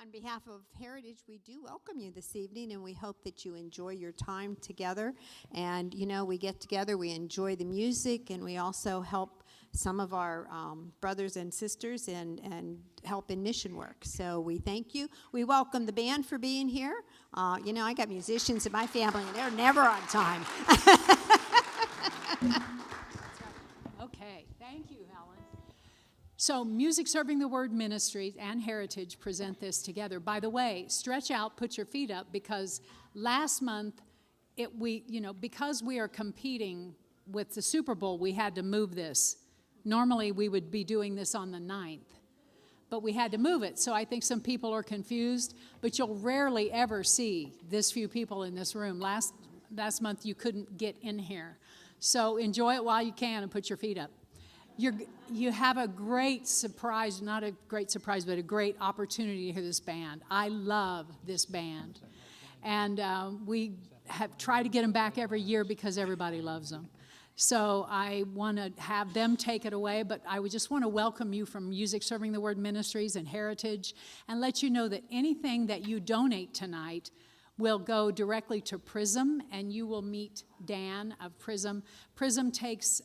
On behalf of Heritage, we do welcome you this evening, and we hope that you enjoy your time together. And, you know, we get together, we enjoy the music, and we also help some of our brothers and sisters and help in mission work. So we thank you. We welcome the band for being here. You know, I got musicians in my family, and they're never on time. Okay, thank you, Helen. So Music Serving the Word Ministries and Heritage present this together. By the way, stretch out, put your feet up, because last month, because we are competing with the Super Bowl, we had to move this. Normally, we would be doing this on the 9th, but we had to move it. So I think some people are confused, but you'll rarely ever see this few people in this room. Last month, you couldn't get in here. So enjoy it while you can and put your feet up. You have a great surprise, not a great surprise, but a great opportunity to hear this band. I love this band. And we have tried to get them back every year because everybody loves them. So I want to have them take it away, but I would just want to welcome you from Music Serving the Word Ministries and Heritage and let you know that anything that you donate tonight will go directly to Prism, and you will meet Dan of Prism. Prism takes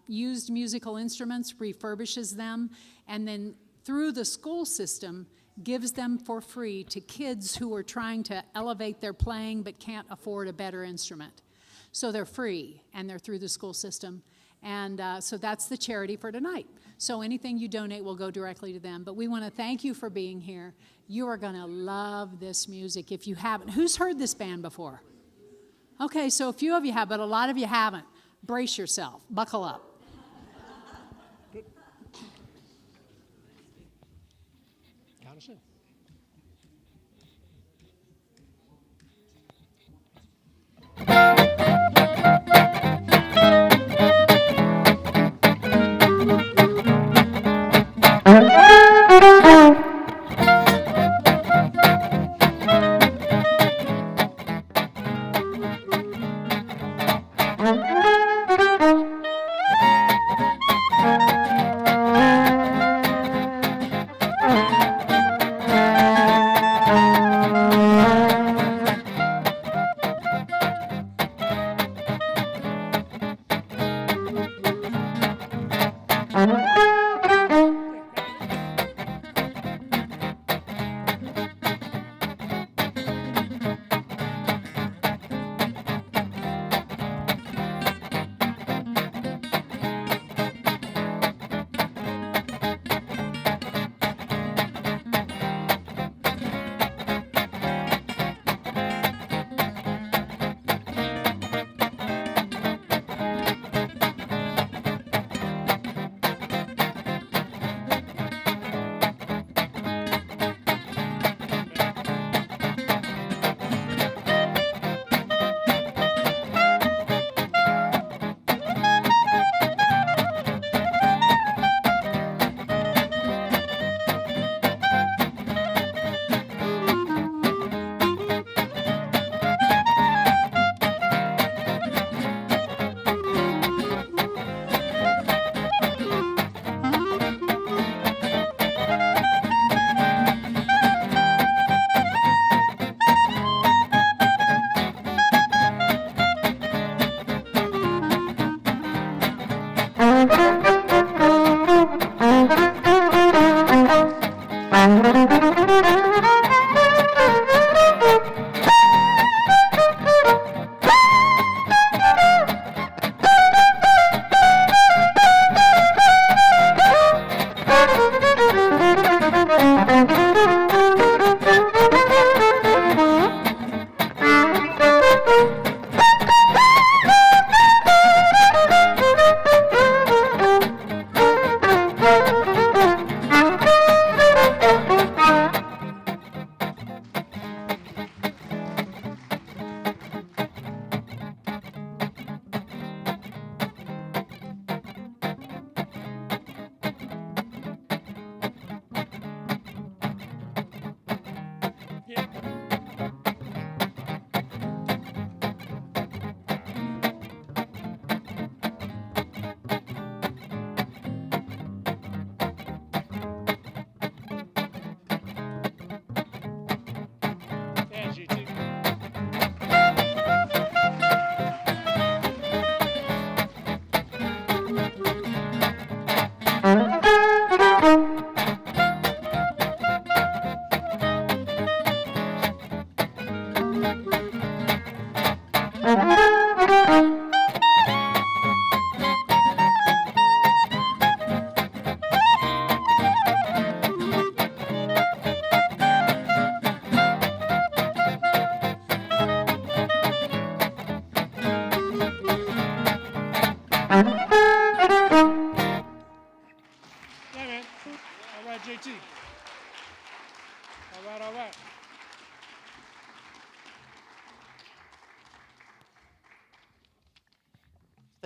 used musical instruments, refurbishes them, and then through the school system gives them for free to kids who are trying to elevate their playing but can't afford a better instrument. So they're free, and they're through the school system. And so that's the charity for tonight. So anything you donate will go directly to them. But we want to thank you for being here. You are going to love this music if you haven't. Who's heard this band before? Okay, so a few of you have, but a lot of you haven't. Brace yourself. Buckle up. Count us in.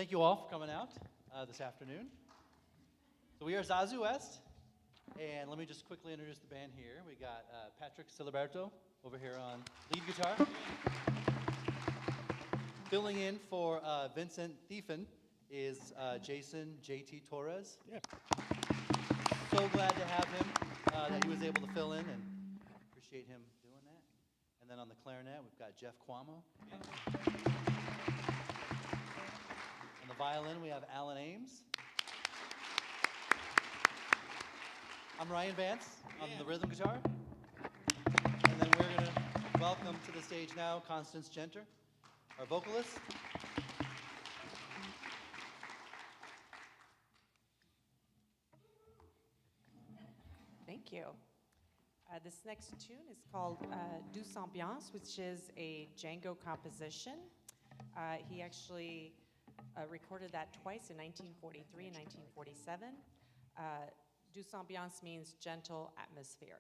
thank you all for coming out this afternoon. So we are ZAZU West, and let me just quickly introduce the band here. We got Patrick Siliberto over here on lead guitar. Filling in for Vincent Thiefen is Jason JT Torres. Yeah. So glad to have him, that he was able to fill in, and appreciate him doing that. And then on the clarinet, we've got Jeff Cuomo. On the violin, we have Alan Ames. I'm Ryan Vance on the rhythm guitar. And then we're going to welcome to the stage now Constance Genter, our vocalist. Thank you. This next tune is called Douce Ambiance, which is a Django composition. He actually recorded that twice in 1943 and 1947. Douce Ambiance means gentle atmosphere.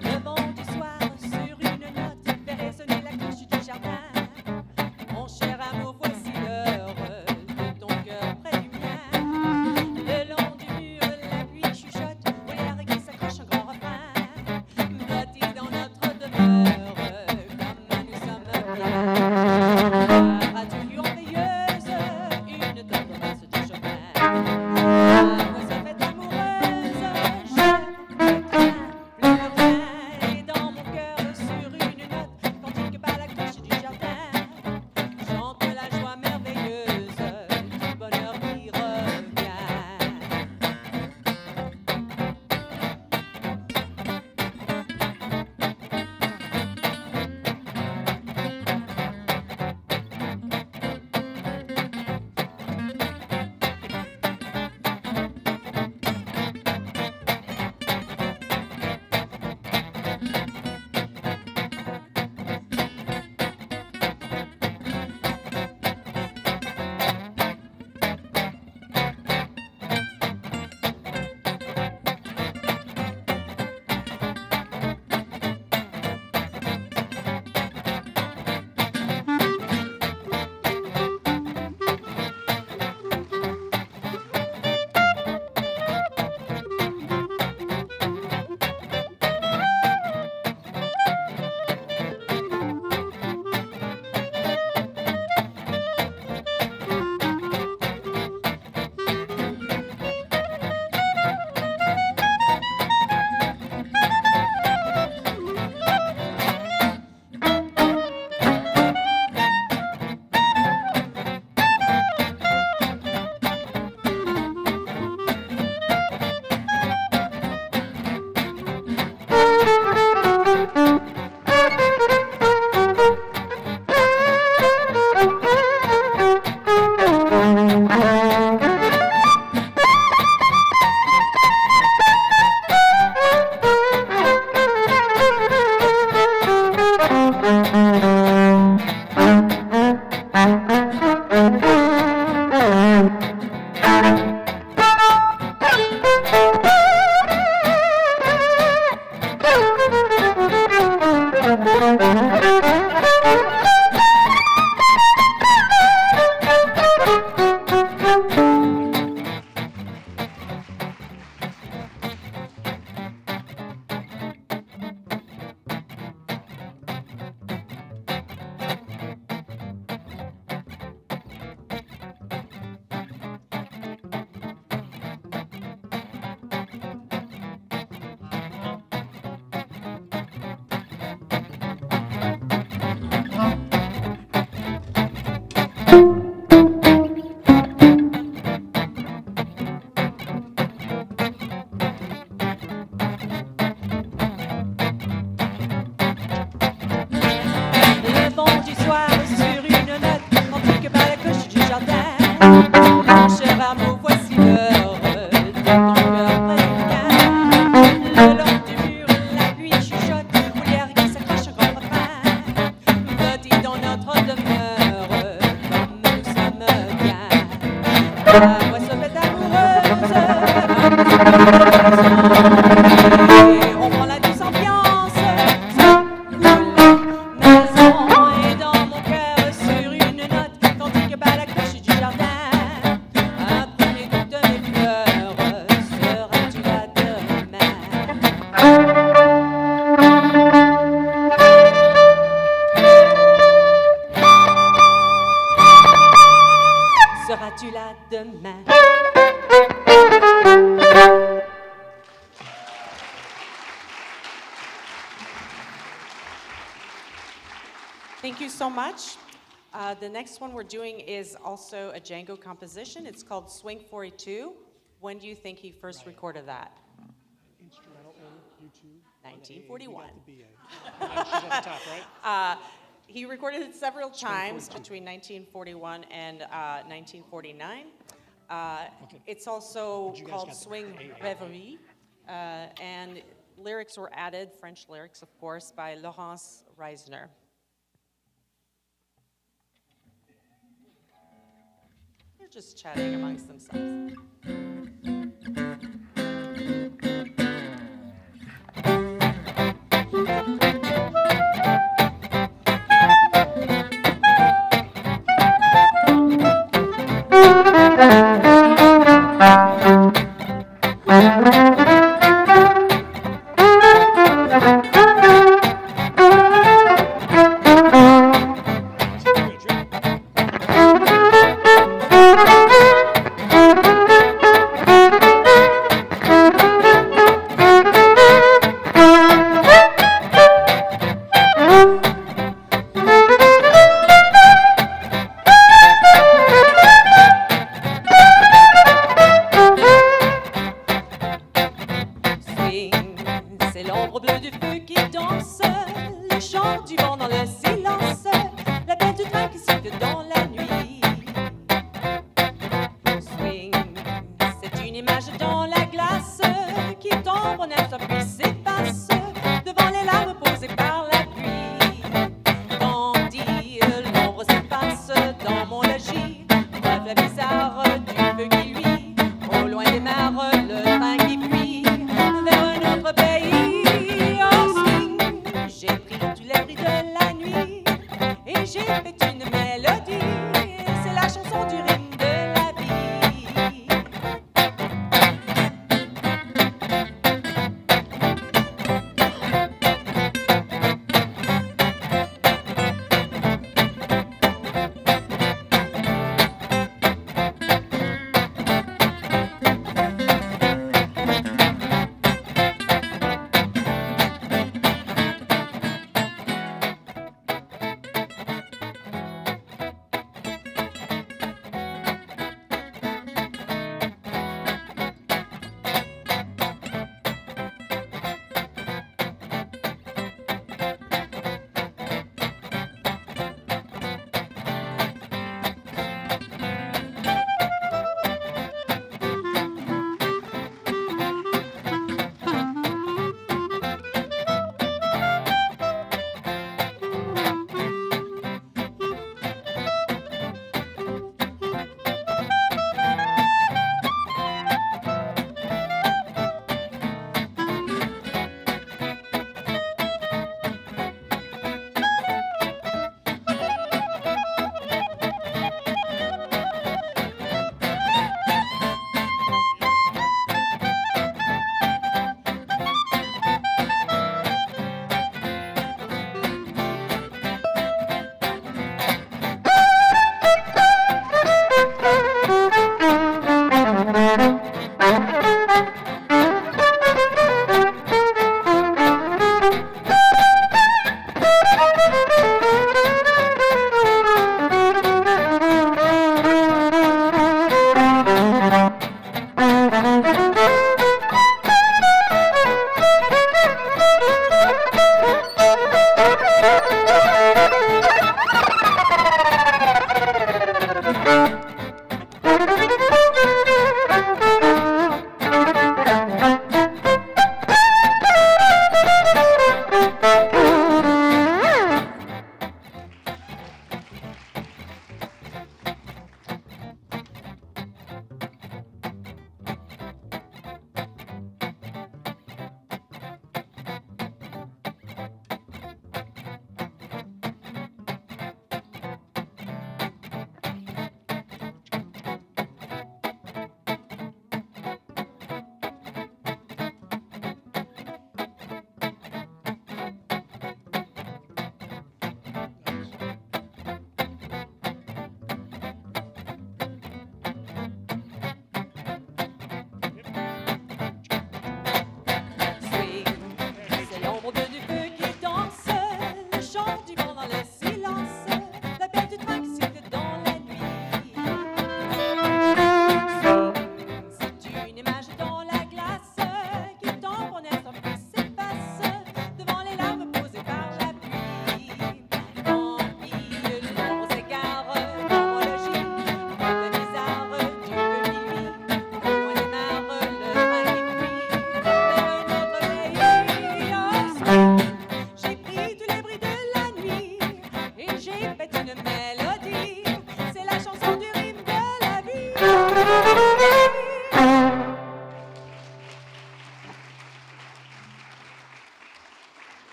Le vent du soir sur une note fait résonner la cloche du jardin. Mon cher amour, voici l'heure de ton cœur you so much. The next one we're doing is also a Django composition. It's called Swing 42. When do you think he first recorded that? Instrumental in YouTube. 1941. You got the BA. She's at the top, right? He recorded it several times between 1941 and 1949. It's also But you guys called got the Swing AA. Rêverie, and lyrics were added, French lyrics, of course, by Laurence Reisner. They're just chatting amongst themselves. Swing, c'est l'ombre bleue du feu qui danse, le chant du vent dans le silence, l'appel du train qui siffle dans la nuit. Swing, c'est une image dans la glace qui tombe en instant puis s'efface devant les larmes posées par la pluie. Tandis l'ombre s'efface dans mon logis, reflet bizarre du feu qui luit, au loin démarre le train qui fuit vers un autre pays. Oh swing, j'ai pris tous les bruits de la nuit et j'ai fait une mélodie. C'est la chanson du rythme de la vie.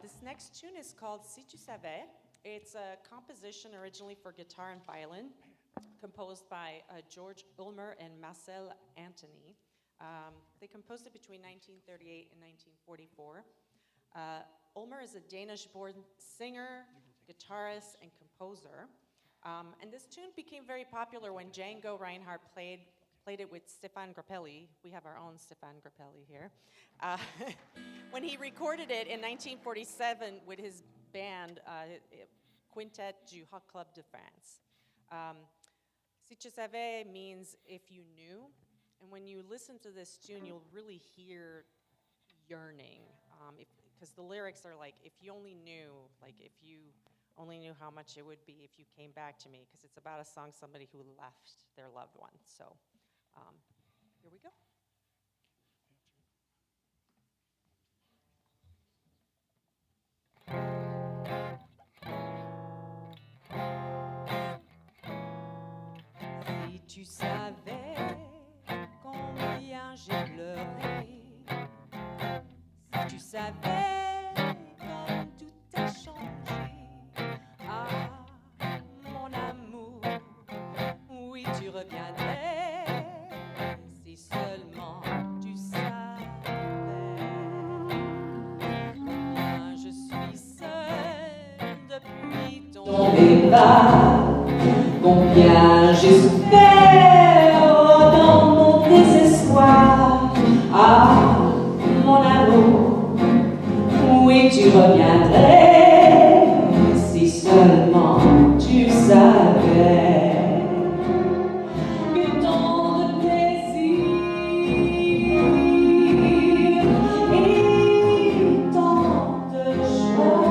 This next tune is called Si Tu Savais. It's a composition originally for guitar and violin, composed by George Ulmer and Marcel Antony. They composed it between 1938 and 1944. Ulmer is a Danish-born singer, guitarist, and composer. And this tune became very popular when Django Reinhardt played it with Stéphane Grappelli. We have our own Stéphane Grappelli here. When he recorded it in 1947 with his band, Quintet du Hot Club de France. Si tu savais means if you knew. And when you listen to this tune, you'll really hear yearning. Because the lyrics are like, if you only knew, like if you only knew how much it would be if you came back to me, because it's about a song, somebody who left their loved one. So here we go. Si tu savais combien j'ai pleuré, si tu savais comme tout a changé, ah mon amour, oui tu reviendrais, si seulement tu savais combien je suis seule depuis ton départ. Combien j'ai souffert dans mon désespoir. Ah, mon amour, oui, tu reviendrais si seulement tu savais que tant de plaisir et tant de joie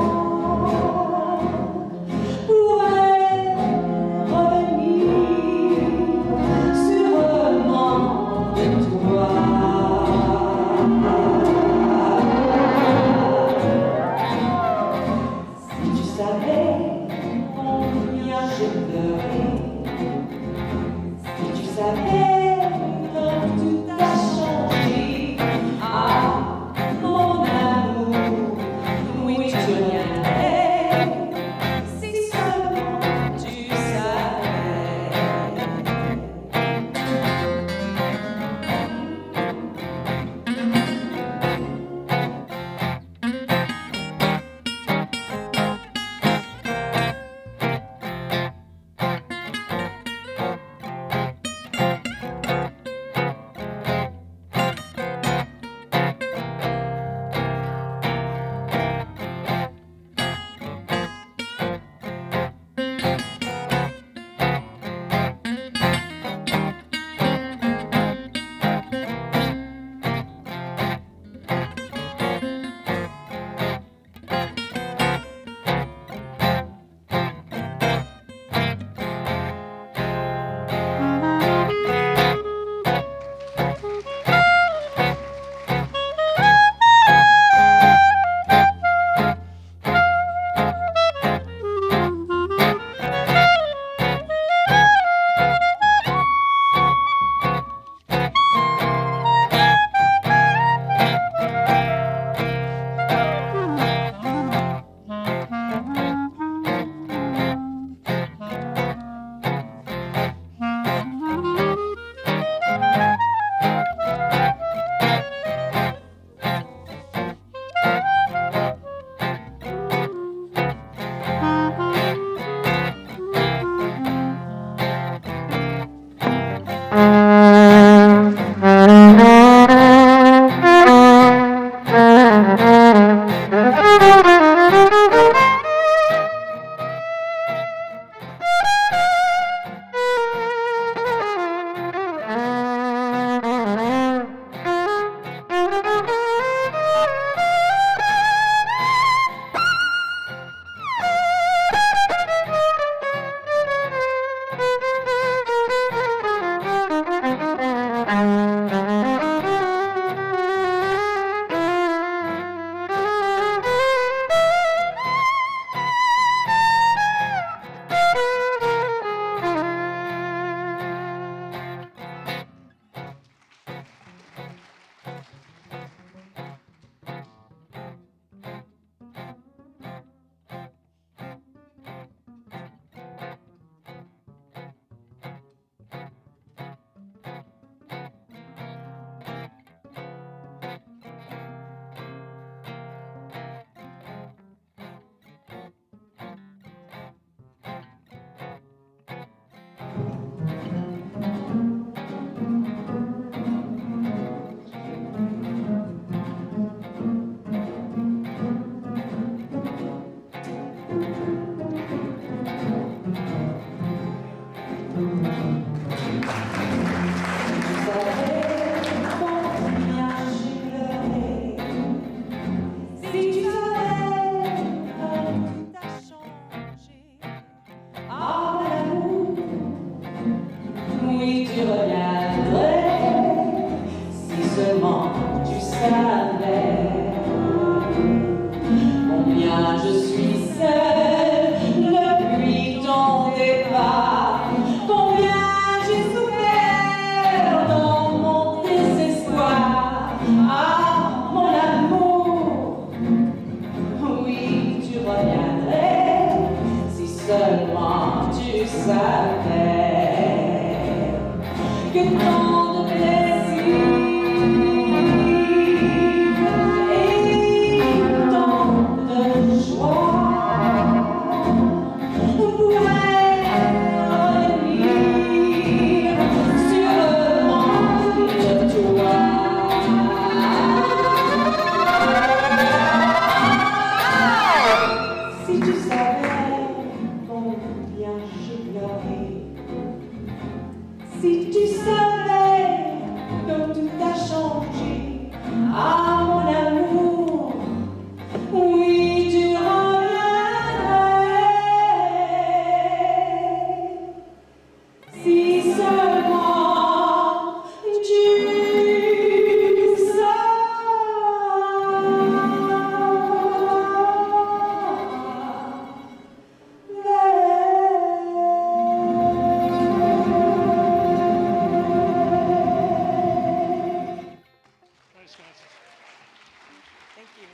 pourraient revenir sûrement de toi. Si tu savais combien j'ai pleuré, si tu savais comme tout a changé, ah mon amour, oui tu reviendrais si seulement tu savais. tu reviendrais, si seulement tu savais combien je suis seule depuis ton départ, combien j'ai souffert dans mon désespoir. Ah, mon amour, oui, tu reviendrais, si seulement tu savais que tant de plaisir et tant de joie pourraient revenir sur le monde de toi. Si tu savais combien j'ai pleuré, si tu savais que tout a changé, ah mon amour, oui tu reviendrais, si seulement tu Nice, guys. Thank you.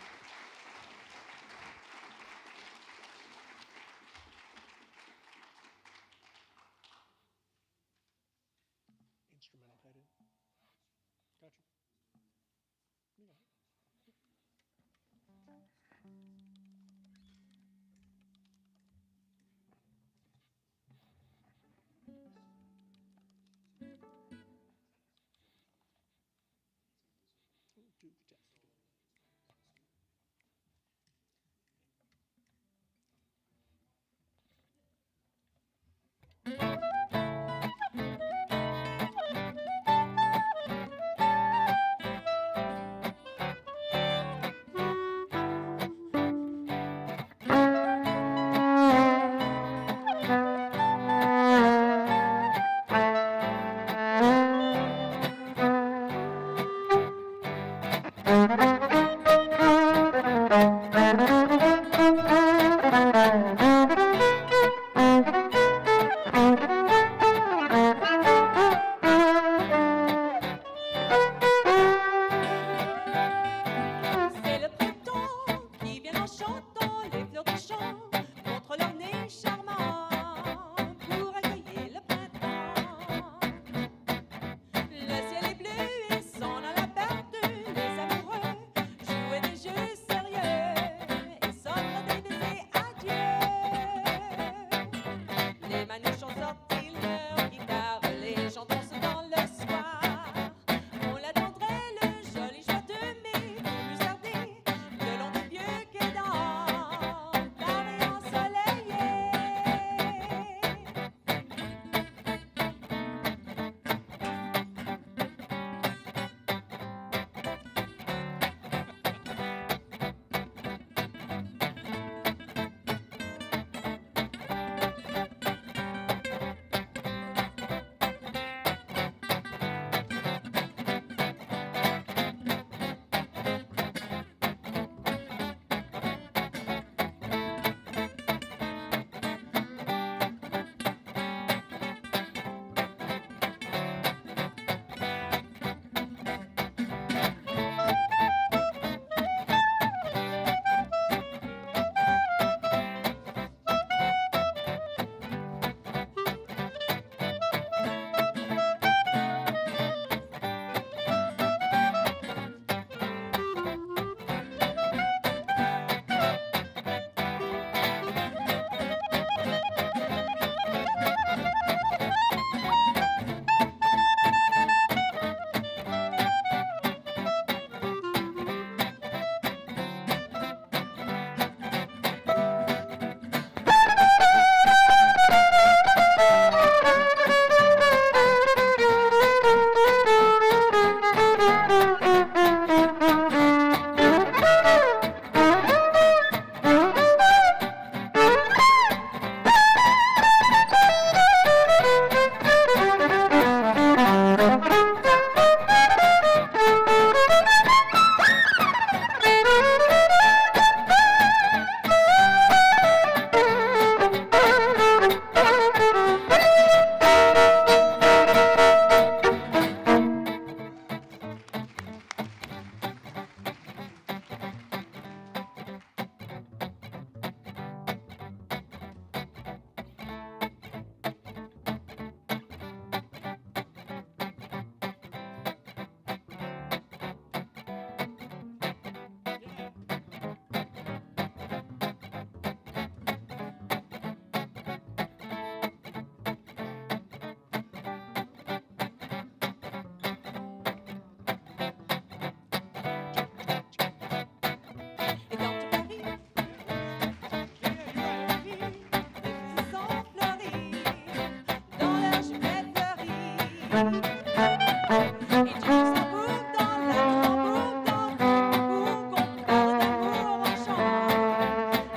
Et tu dis ça boum dans la boum dans boum qu'on parle d'amour en chant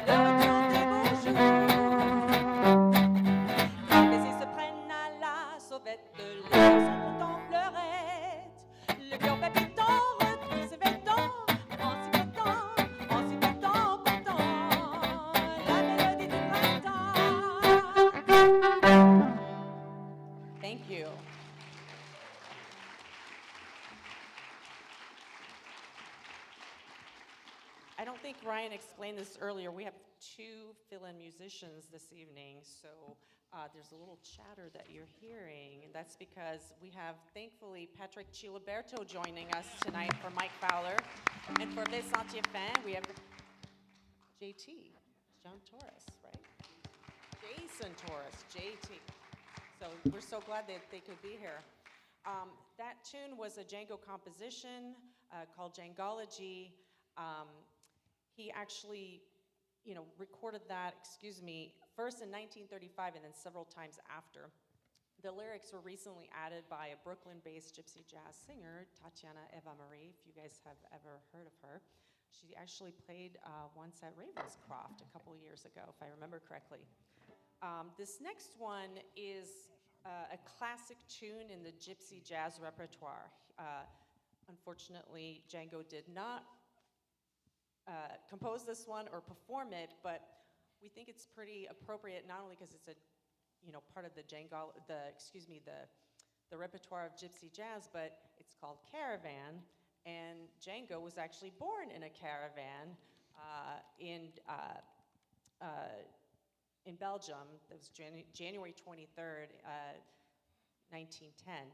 le retour des beaux jours. Les baisers se prennent à la sauvette, les garçons contents fleurette, le cœur palpitant retrouve ses vêtements, en s'y battant, content, la mélodie du printemps. Thank you. I don't think Ryan explained this earlier. We have 2 fill-in musicians this evening, so there's a little chatter that you're hearing, and that's because we have, thankfully, Patrick Chiliberto joining us tonight for Mike Fowler, and for Les Saint-Yéfin, we have JT, John Torres, right? Jason Torres, JT. So we're so glad that they could be here. That tune was a Django composition called Djangology. He actually, recorded that, first in 1935 and then several times after. The lyrics were recently added by a Brooklyn-based gypsy jazz singer, Tatiana Eva Marie, if you guys have ever heard of her. She actually played once at Ravenscroft a couple years ago, if I remember correctly. This next one is a classic tune in the gypsy jazz repertoire. Unfortunately, Django did not compose this one or perform it, but we think it's pretty appropriate, not only because it's a, part of the the repertoire of gypsy jazz, but it's called Caravan, and Django was actually born in a caravan in Belgium. That was January 23rd, 1910.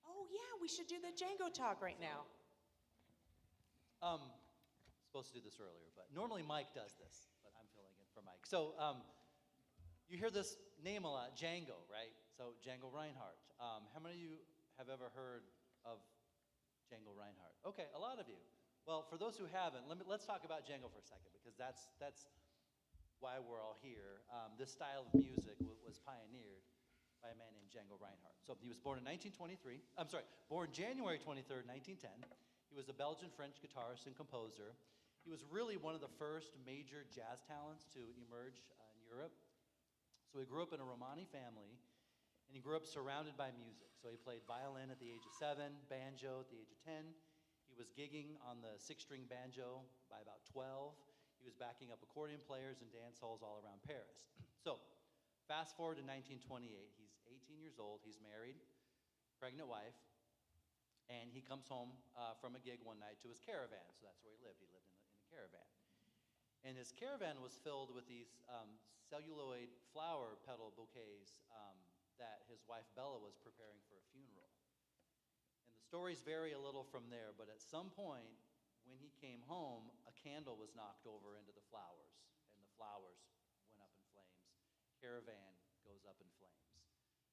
Oh yeah, we should do the Django talk right now. Supposed to do this earlier, but normally Mike does this, but I'm filling in for Mike. So you hear this name a lot, Django, right? So Django Reinhardt. How many of you have ever heard of Django Reinhardt? Okay, a lot of you. Well, for those who haven't, let's talk about Django for a second, because that's why we're all here. This style of music was pioneered by a man named Django Reinhardt. So he was born in 1923. Born January 23rd, 1910. He was a Belgian-French guitarist and composer. He was really one of the first major jazz talents to emerge in Europe. So he grew up in a Romani family, and he grew up surrounded by music. So he played violin at the age of 7, banjo at the age of 10. He was gigging on the 6-string banjo by about 12. He was backing up accordion players and dance halls all around Paris. So fast forward to 1928. He's 18 years old. He's married, pregnant wife. And he comes home from a gig one night to his caravan. So that's where he lived. He lived in a caravan. And his caravan was filled with these celluloid flower petal bouquets that his wife Bella was preparing for a funeral. And the stories vary a little from there, but at some point, when he came home, a candle was knocked over into the flowers, and the flowers went up in flames. Caravan goes up in flames.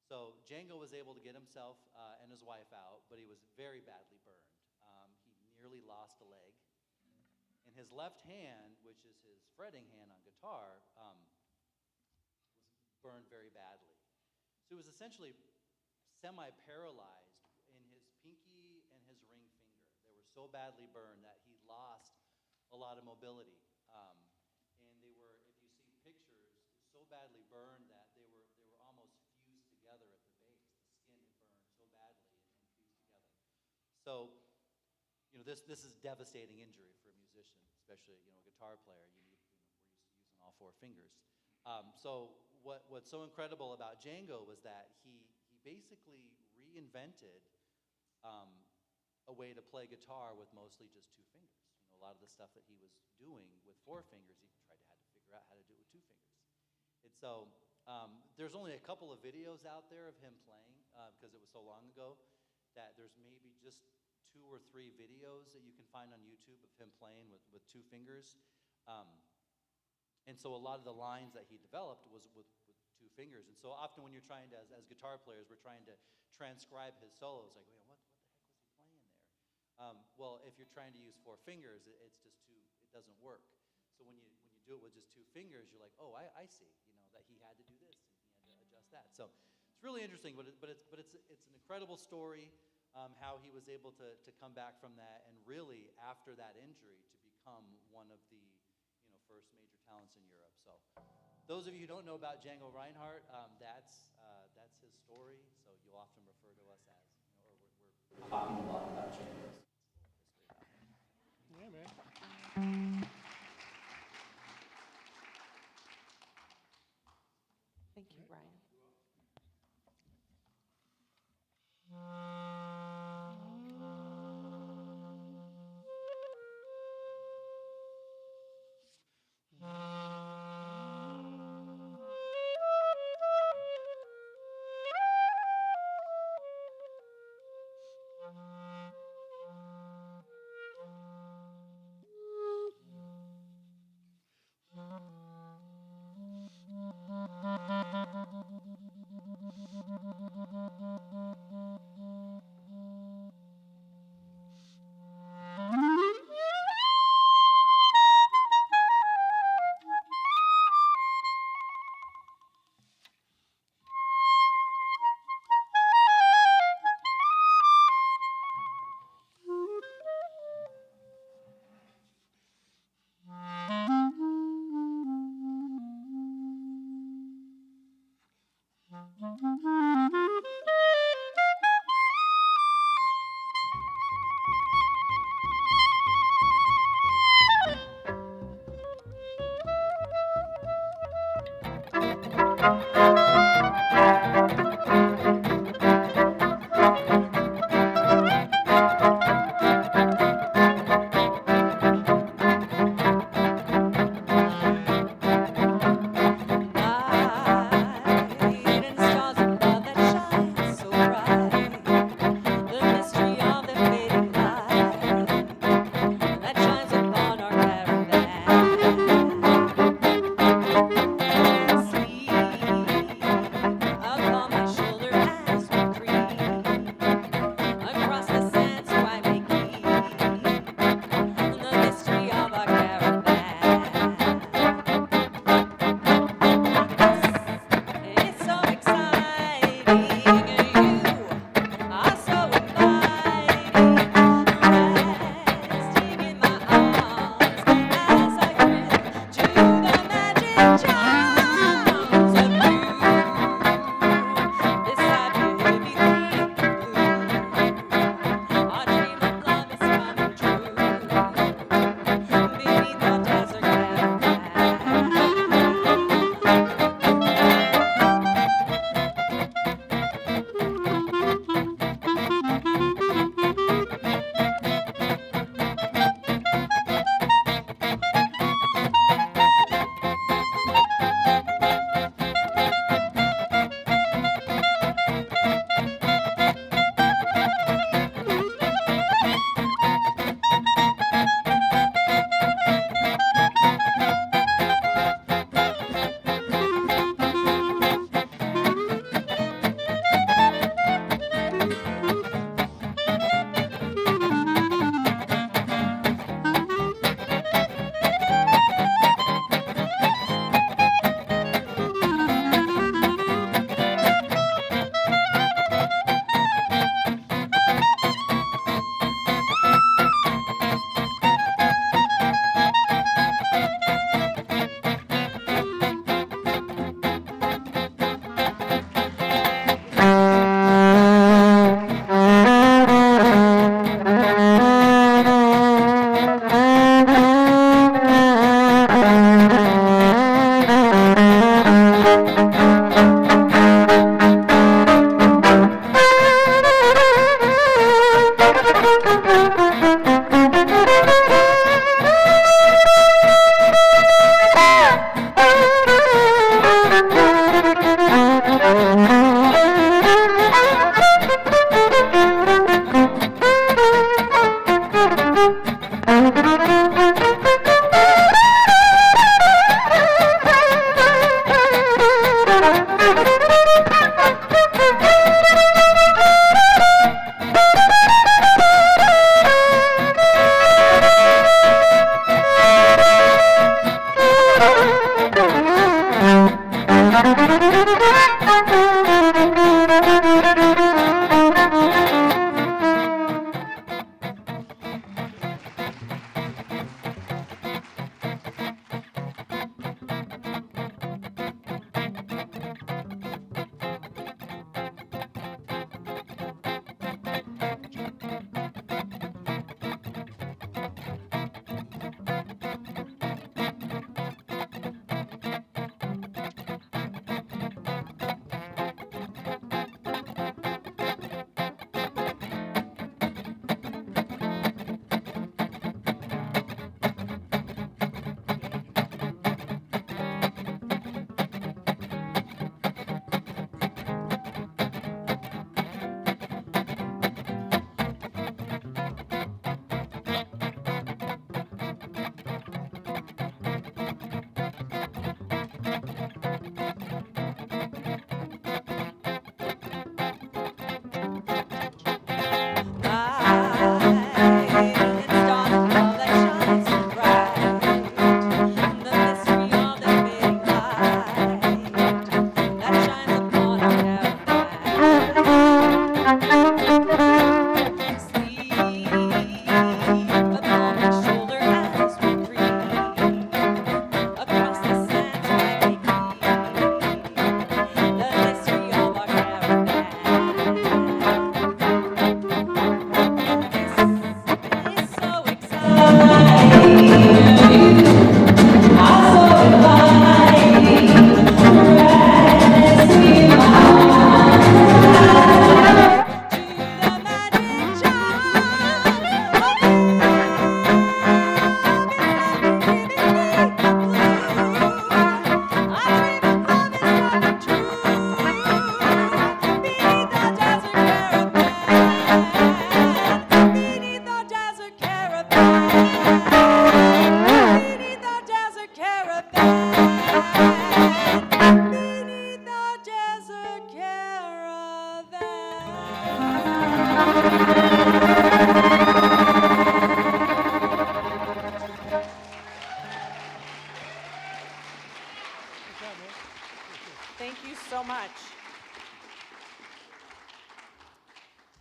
So Django was able to get himself and his wife out, but he was very badly burned. He nearly lost a leg. And his left hand, which is his fretting hand on guitar, was burned very badly. So he was essentially semi-paralyzed in his pinky and his ring finger. They were so badly burned that he lost a lot of mobility. And they were, if you see pictures, so badly burned that they were almost fused together at the base. The skin had burned so badly and fused together. So, this is devastating injury for a musician, especially a guitar player. We're used to using all 4 fingers. So what's so incredible about Django was that he basically reinvented a way to play guitar with mostly just 2 fingers. A lot of the stuff that he was doing with 4 fingers, he had to figure out how to do it with 2 fingers. And so there's only a couple of videos out there of him playing because it was so long ago that there's maybe just 2 or 3 videos that you can find on YouTube of him playing with 2 fingers. And so a lot of the lines that he developed was with 2 fingers. And so often when you're trying to, as guitar players, we're trying to transcribe his solos, like, what the heck was he playing there? Well, if you're trying to use 4 fingers, it's just it doesn't work. So when you do it with just 2 fingers, you're like, oh, I see, that he had to do this, and he had to adjust past that. So it's really interesting, but it's an incredible story, how he was able to come back from that, and really after that injury to become one of the first major talents in Europe. So those of you who don't know about Django Reinhardt, that's his story. So you'll often refer to us as, or we're talking a lot about Django. Yeah, man. Thank you, Ryan. Night and stars above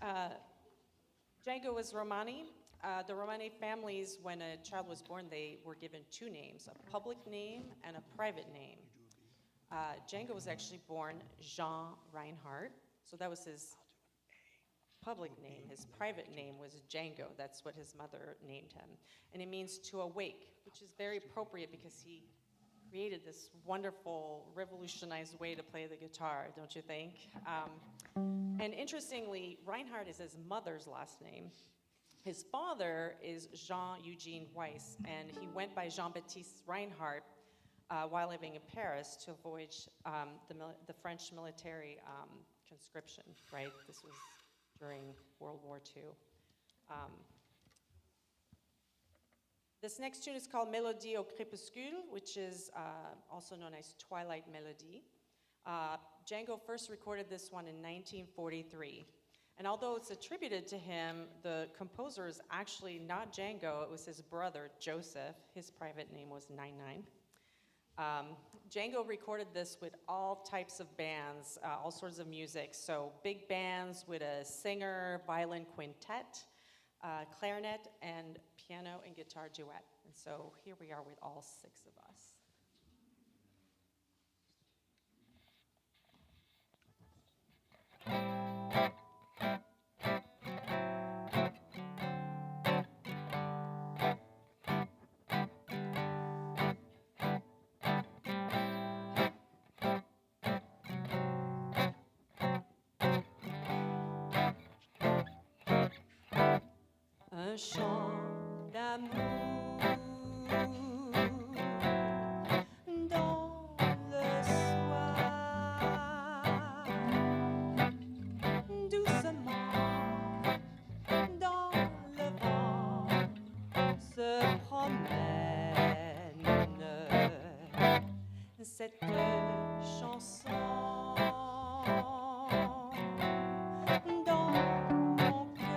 Uh, Django was Romani. The Romani families, when a child was born, they were given two names, a public name and a private name. Django was actually born Jean Reinhardt, so that was his public name. His private name was Django. That's what his mother named him. And it means to awake, which is very appropriate because he created this wonderful, revolutionized way to play the guitar, don't you think? And interestingly, Reinhardt is his mother's last name. His father is Jean-Eugene Weiss, and he went by Jean-Baptiste Reinhardt while living in Paris to avoid the French military conscription, right? This was during World War II. This next tune is called Mélodie au crépuscule, which is also known as Twilight Melody. Django first recorded this one in 1943. And although it's attributed to him, the composer is actually not Django, it was his brother, Joseph. His private name was 99. Django recorded this with all types of bands, all sorts of music. So big bands with a singer, violin quintet, clarinet, and piano and guitar duet. And so here we are with all 6 of us. Un chant d'amour dans le soir, doucement dans le vent se promène cette chanson dans mon cœur.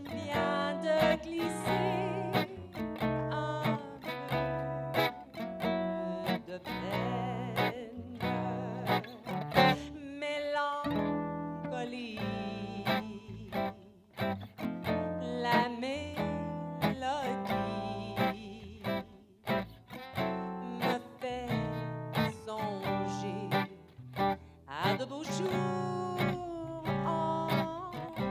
Vient de glisser un peu de peine, mélancolie, la mélodie me fait songer à de beaux jours enfuis.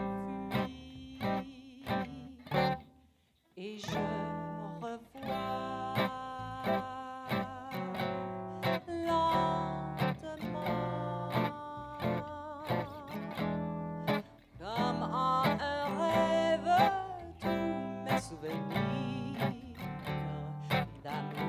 Et je revois lentement, comme en un rêve, tous mes souvenirs d'amour.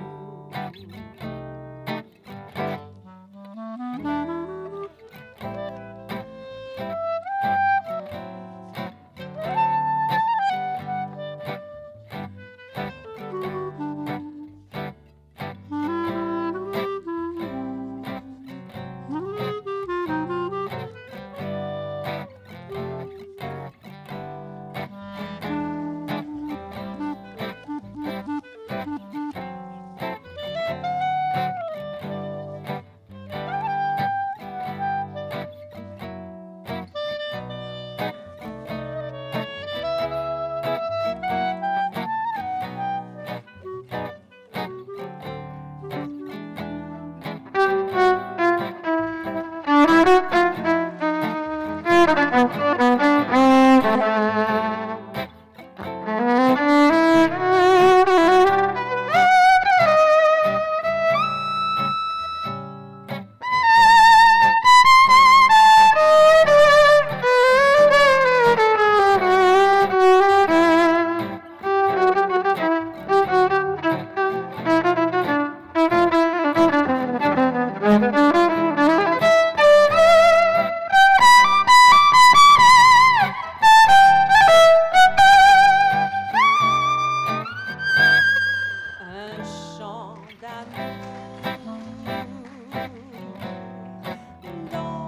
Un chant d'amour dans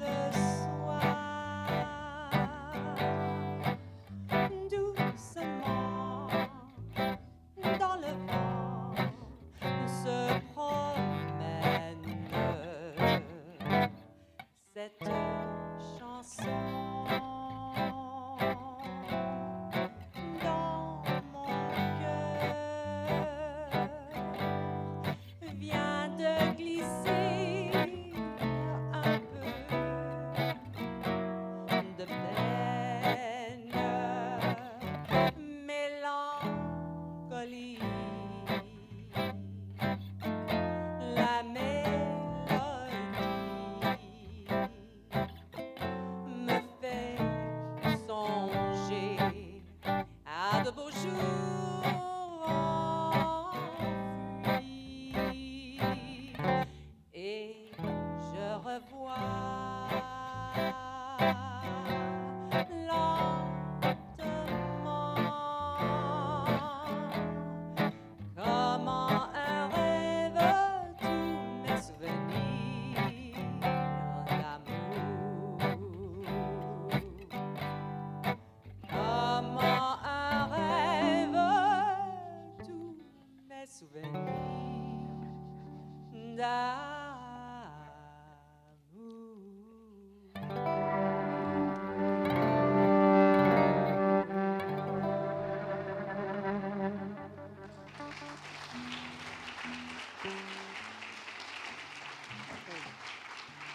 le soir, doucement dans le vent se promène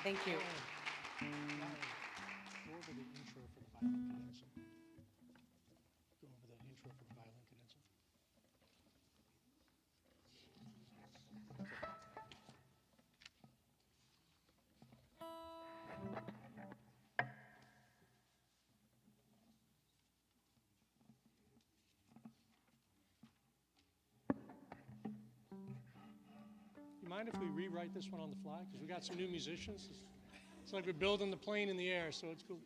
Thank you. Go over the intro for the violin cadenza. Go over the intro for the violin cadenza. You mind if we rewrite this one on the fly? Because we got some new musicians. It's like we're building the plane in the air, so it's cool.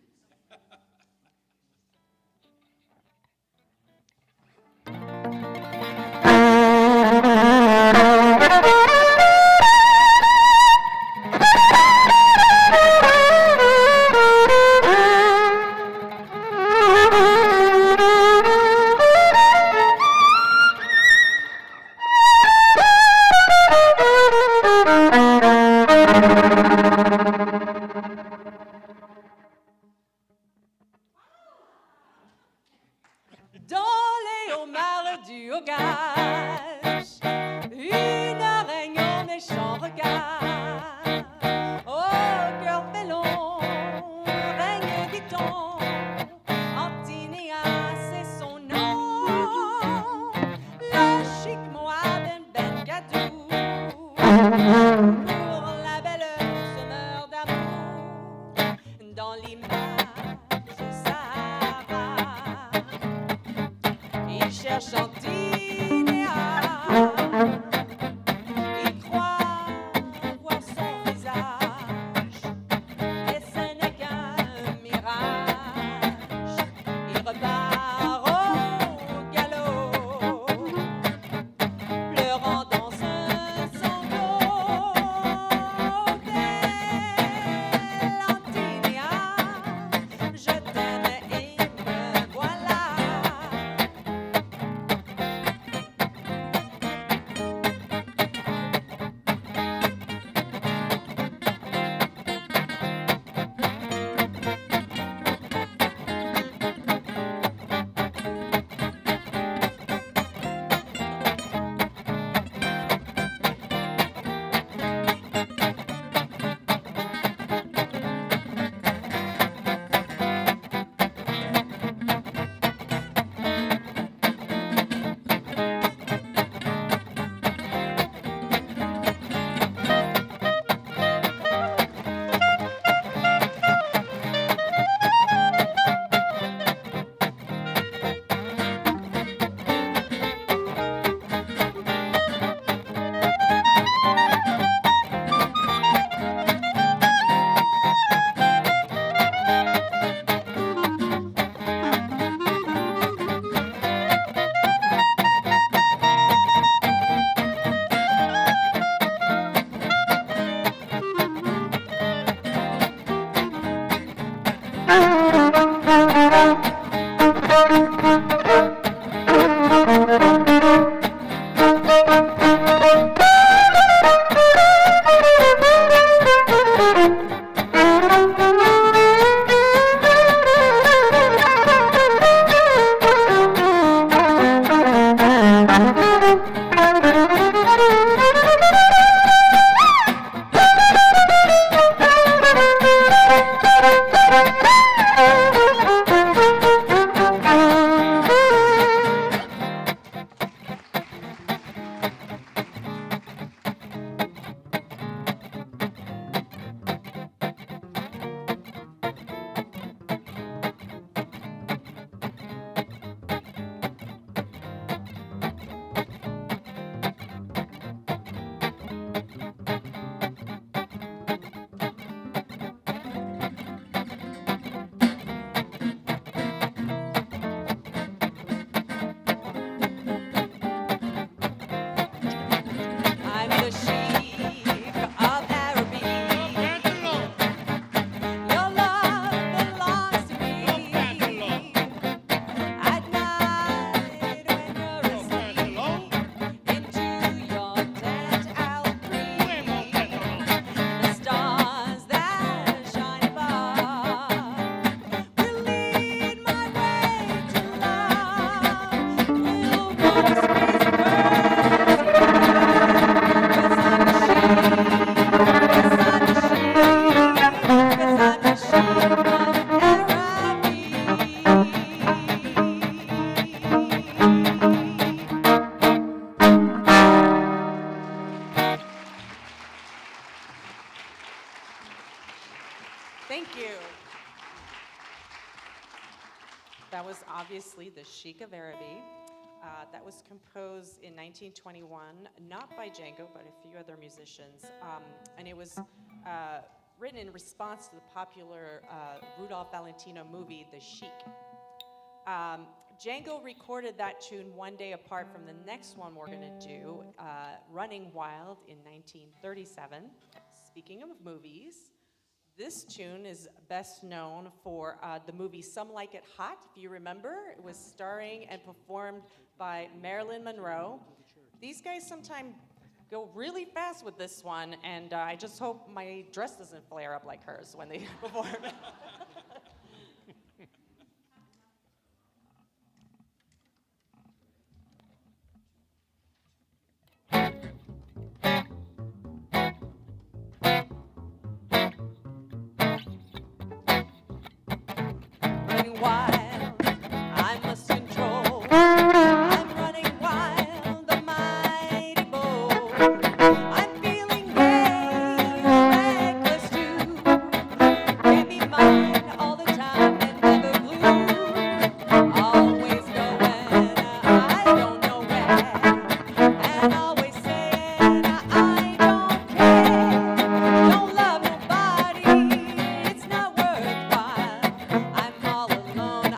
Dans les hauts mares du Haut-Gage, une araignée au méchant regard. Oh, cœur félon, règne dit-on, Antinéa, c'est son nom. Le chic Moab Ben Gadou, pour la belle se meurt d'amour. Dans l'image, ça va. Il cherche Antinéa, il croit voir Thank you. That was obviously the Chic of Araby. That was composed in 1921, not by Django, but a few other musicians. And it was written in response to the popular Rudolph Valentino movie, The Chic. Django recorded that tune one day apart from the next one we're going to do, Running Wild, in 1937. Speaking of movies, this tune is best known for the movie Some Like It Hot, if you remember. It was starring and performed by Marilyn Monroe. These guys sometimes go really fast with this one, and I just hope my dress doesn't flare up like hers when they perform. Running wild, I must control. I'm running wild, the mighty bold. I'm feeling gay, reckless too. Can't be mine all the time and never blue. Always going, I don't know where. And always saying, I don't care. Don't love nobody, it's not worthwhile. I'm all alone,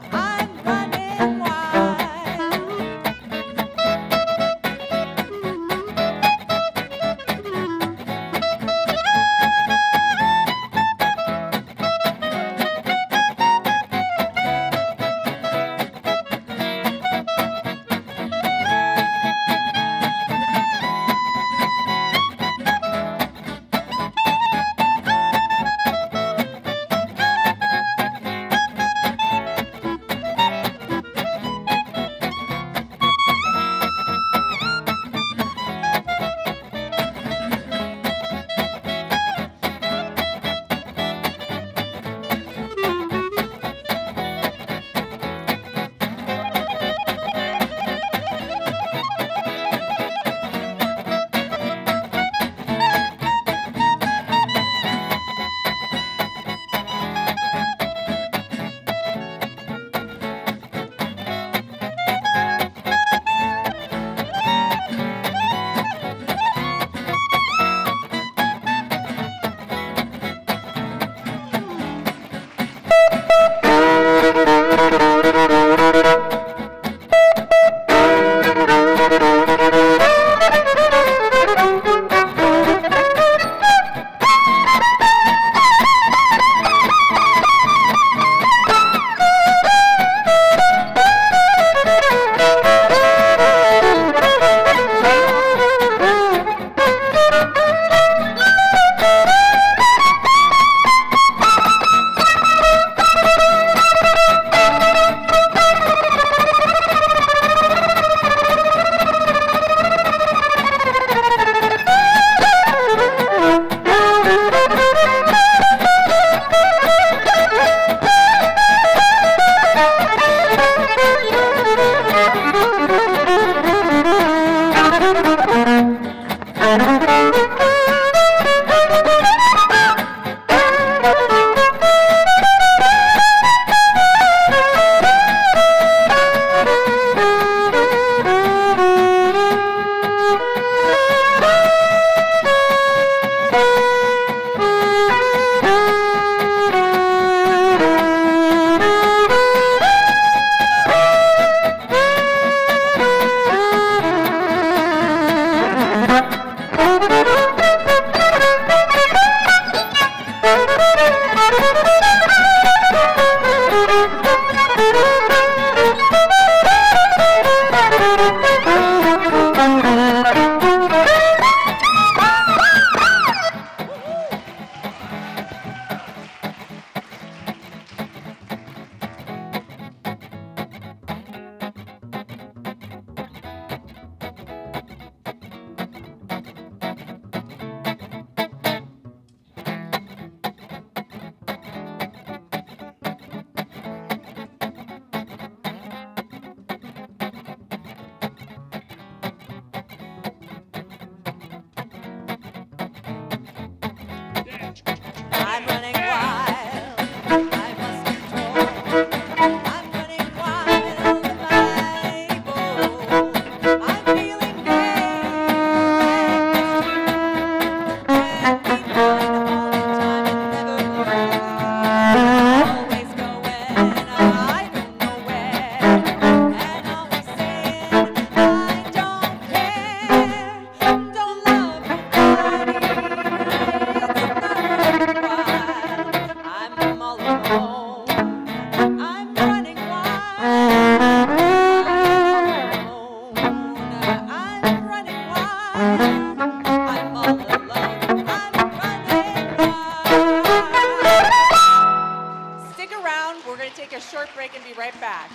short break and be right back.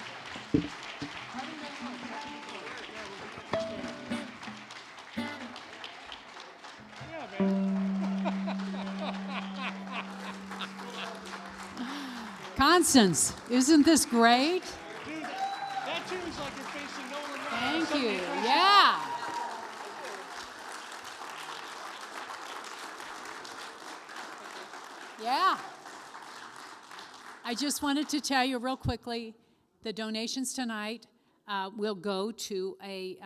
Yeah, man. Constance, isn't this great? Dude, that tune's like you're facing Nolan Ryan. Thank you. Yeah. Yeah. I just wanted to tell you real quickly, the donations tonight will go to a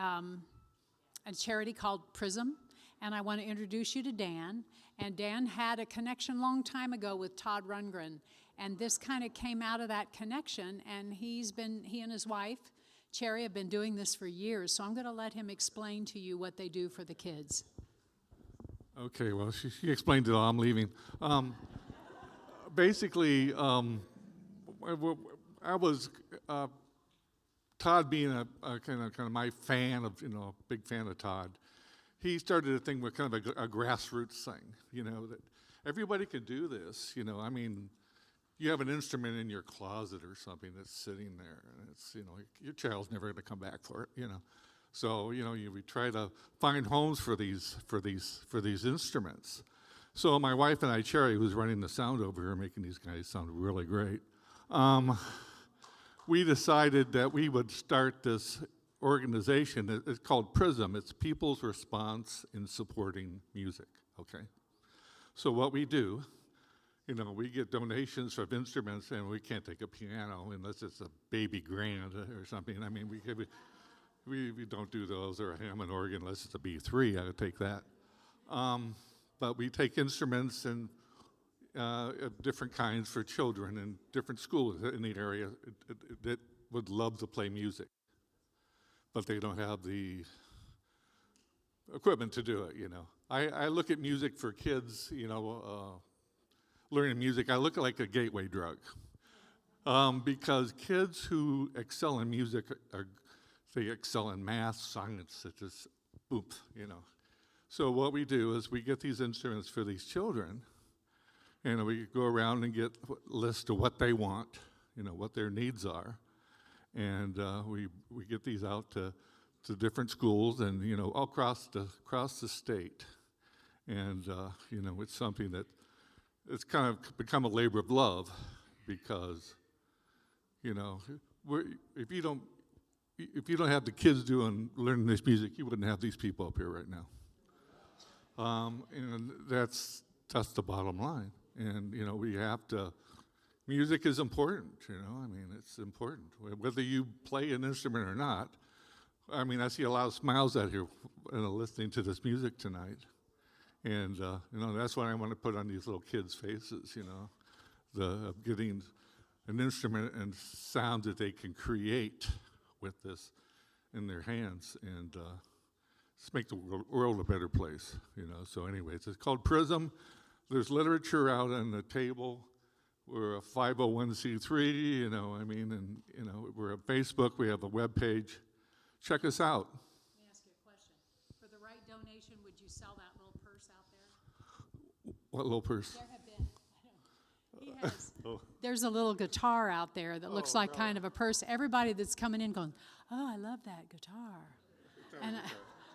charity called Prism, and I want to introduce you to Dan. And Dan had a connection long time ago with Todd Rundgren, and this kind of came out of that connection, and he and his wife, Cherry, have been doing this for years, so I'm going to let him explain to you what they do for the kids. Okay, well, she explained it all. I'm leaving. Basically, I was Todd being a kind of my fan of, big fan of Todd. He started a thing with kind of a grassroots thing, that everybody could do this. I mean, you have an instrument in your closet or something that's sitting there, and it's, your child's never going to come back for it, So, we try to find homes for these instruments. So my wife and I, Cherry, who's running the sound over here, making these guys sound really great, we decided that we would start this organization. It's called PRISM. It's People's Response in Supporting Music, okay? So what we do, we get donations of instruments, and we can't take a piano unless it's a baby grand or something. I mean, we don't do those, or a Hammond organ unless it's a B3. I would take that. But we take instruments and of different kinds for children in different schools in the area that would love to play music, but they don't have the equipment to do it, I look at music for kids, learning music, I look at it like a gateway drug. Because kids who excel in music, they excel in math, science, it's just, oops, So what we do is we get these instruments for these children, and we go around and get a list of what they want, what their needs are. And we get these out to different schools and, all across the state. And, it's something that it's kind of become a labor of love because, if you don't have the kids learning this music, you wouldn't have these people up here right now. And that's the bottom line. And, we have to, music is important, I mean, it's important. Whether you play an instrument or not, I mean, I see a lot of smiles out here listening to this music tonight. And, that's what I want to put on these little kids' faces, getting an instrument and sound that they can create with this in their hands and just make the world a better place, So anyways, it's called PRISM. There's literature out on the table. We're a 501c3, and, we're at Facebook. We have a web page. Check us out. Let me ask you a question. For the right donation, would you sell that little purse out there? What little purse? There have been, there's a little guitar out there that looks like kind of a purse. Everybody that's coming in going, oh, I love that guitar. And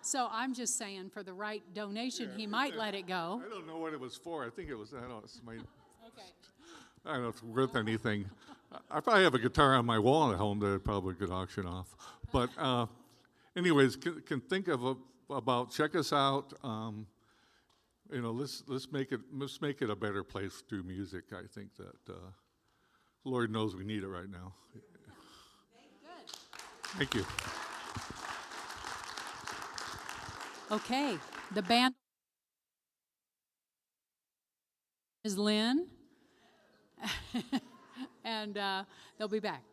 so I'm just saying, for the right donation, he might let it go. I don't know what it was for. I think it was, I don't know, Okay. I don't know if it's worth anything. I probably have a guitar on my wall at home that I probably could auction off. But anyways, can think about, check us out. Let's make it a better place through music. I think that Lord knows we need it right now. Good. Thank you. Okay, the band is Lynn, and they'll be back.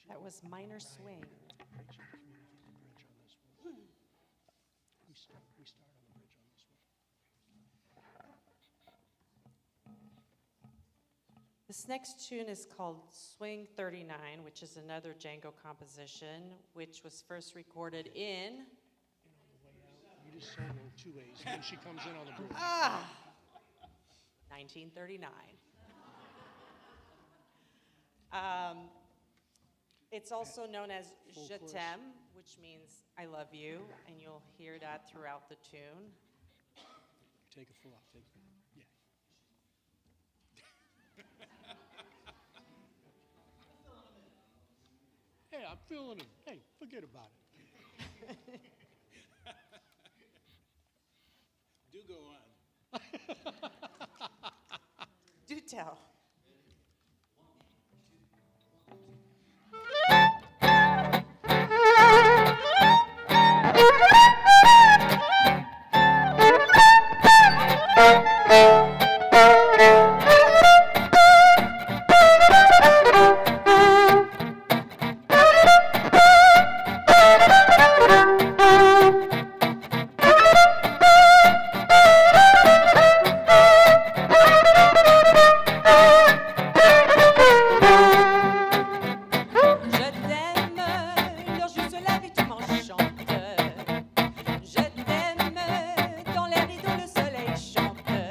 That was minor swing. Make sure you communicate the bridge on this one. We start on the bridge on this one. This next tune is called Swing 39, which is another Django composition, which was first recorded in... And on the way out, you just solo 2 A's, and she comes in on the bridge. 1939. It's also known as Full Je chorus. t'aime, which means I love you, and you'll hear that throughout the tune. Take a full out, take yeah. Hey, I'm feeling it. Hey, forget about it. Do go on. Do tell. Je t'aime, dans les rideaux le soleil chante.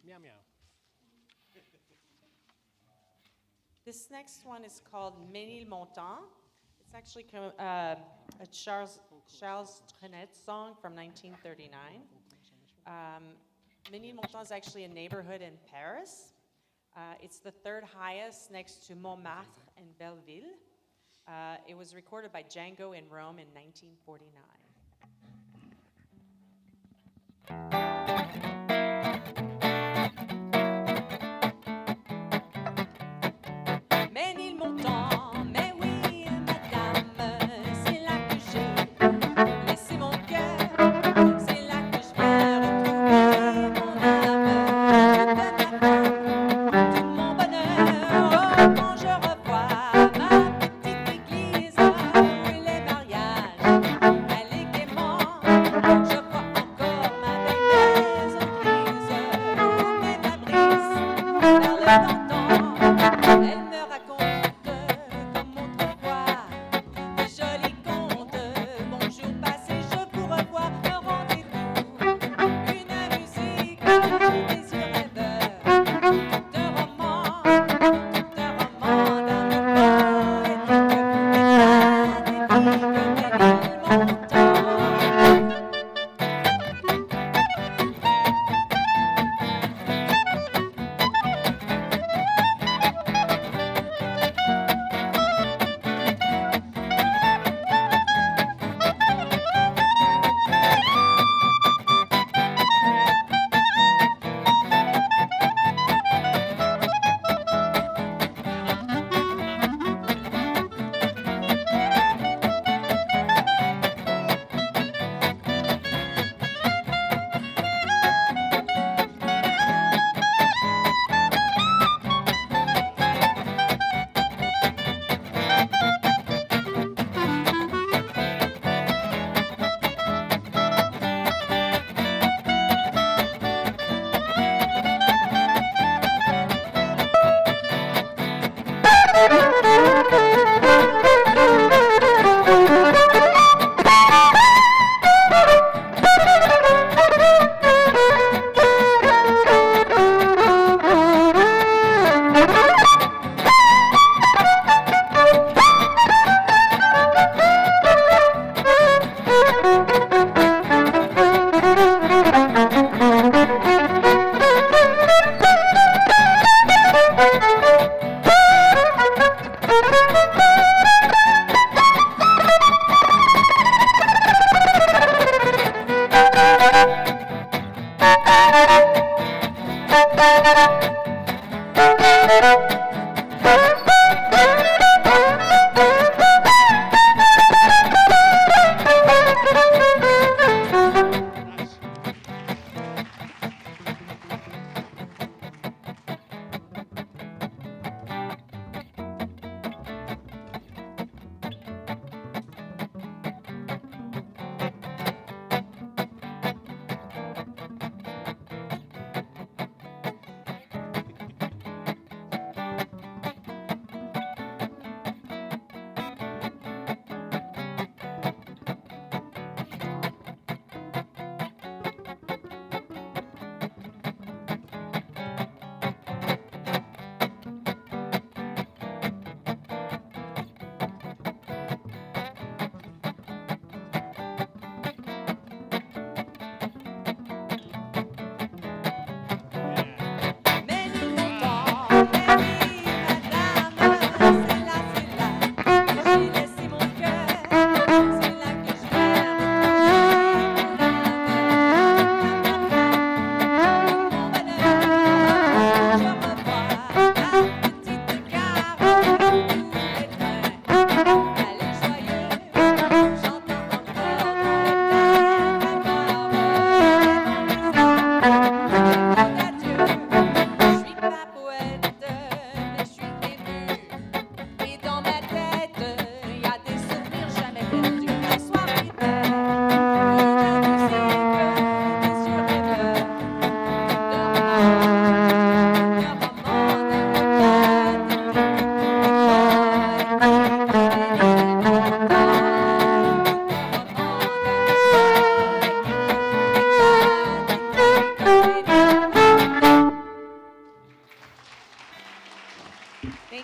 Meow meow. This next one is called Ménilmontant. It's actually a Charles Trenet song from 1939. Ménilmontant is actually a neighborhood in Paris. It's the third highest next to Montmartre and Belleville. It was recorded by Django in Rome in 1949. Ménilmontant, mais oui, madame, c'est là que j'ai laissé mon cœur, c'est là que je viens retrouver mon âme, toute ma peine, tout mon bonheur. Oh, quand je revois ma petite église où les mariages allaient gaiement, je vois encore ma belle maison grise où mes ma brise vers le Danton. Elle me raconte comme autrefois des jolis contes. Bonjour passé, je vous revois. Un rendez-vous, une musique, des yeux rêveurs. Tout un roman d'amour poétique. Ménilmontant.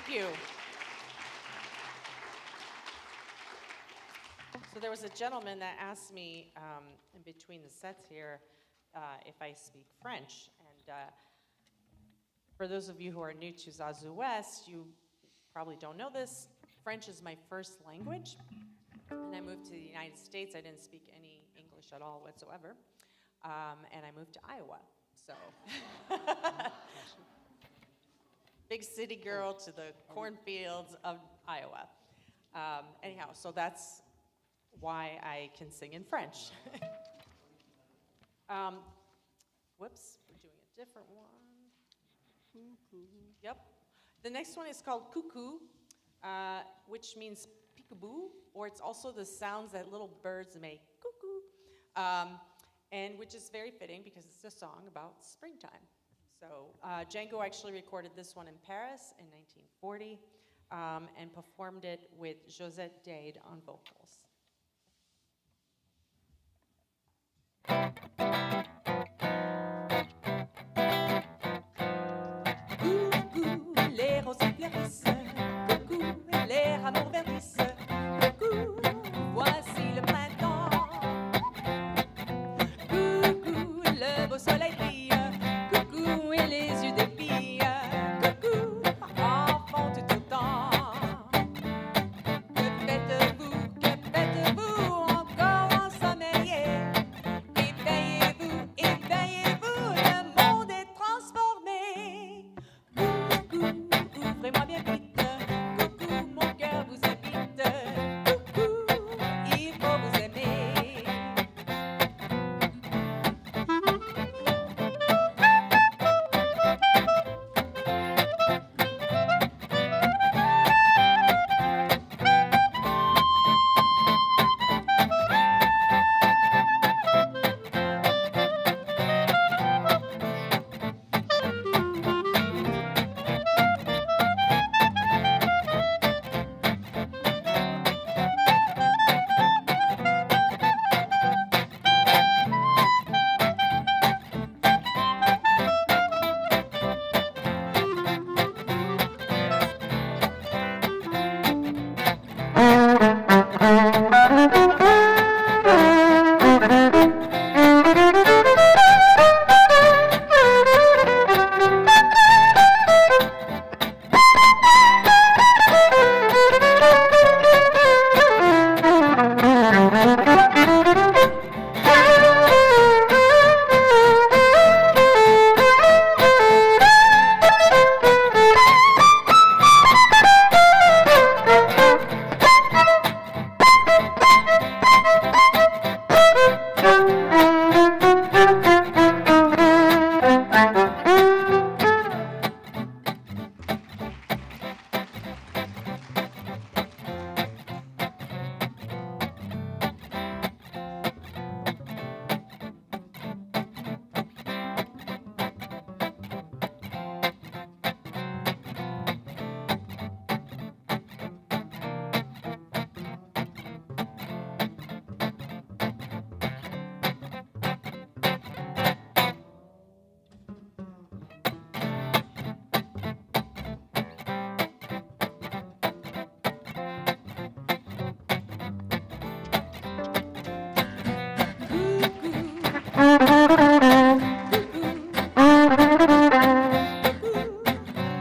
Thank you. So there was a gentleman that asked me in between the sets here if I speak French. And for those of you who are new to ZAZU West, you probably don't know this. French is my first language. And I moved to the United States. I didn't speak any English at all whatsoever. And I moved to Iowa. So big city girl to the cornfields of Iowa. Anyhow, so that's why I can sing in French. Whoops, we're doing a different one. Yep. The next one is called Cuckoo, which means peekaboo, or it's also the sounds that little birds make, cuckoo, and which is very fitting because it's a song about springtime. So Django actually recorded this one in Paris in 1940 and performed it with Josette Dade on vocals. Coucou, les roses fleurissent. Coucou, les rameaux verdissent. Coucou, voici le printemps. Coucou, le beau soleil brille. Coucou, et les yeux des filles. Coucou, enfants tout autant. Que faites-vous encore ensommeillé? Éveillez-vous, éveillez-vous, le monde est transformé. Coucou, ouvrez-moi bien vite. Coucou, mon cœur vous habite. Coucou, il faut vous aimer.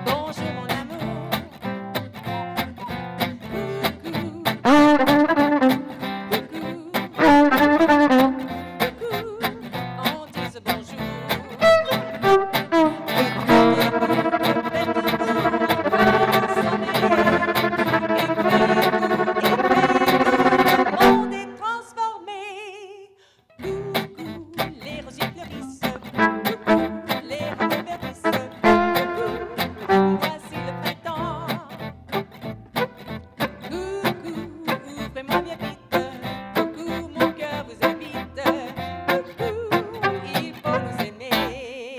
Bonjour mon amour. Coucou, on dise bonjour. Le monde est transformé. Coucou, les rosiers fleurissent. Coucou, les rameaux verdissent. Coucou, voici le printemps. Coucou, ouvrez-moi bien vite. Coucou, mon cœur vous habite. Coucou, il faut nous aimer.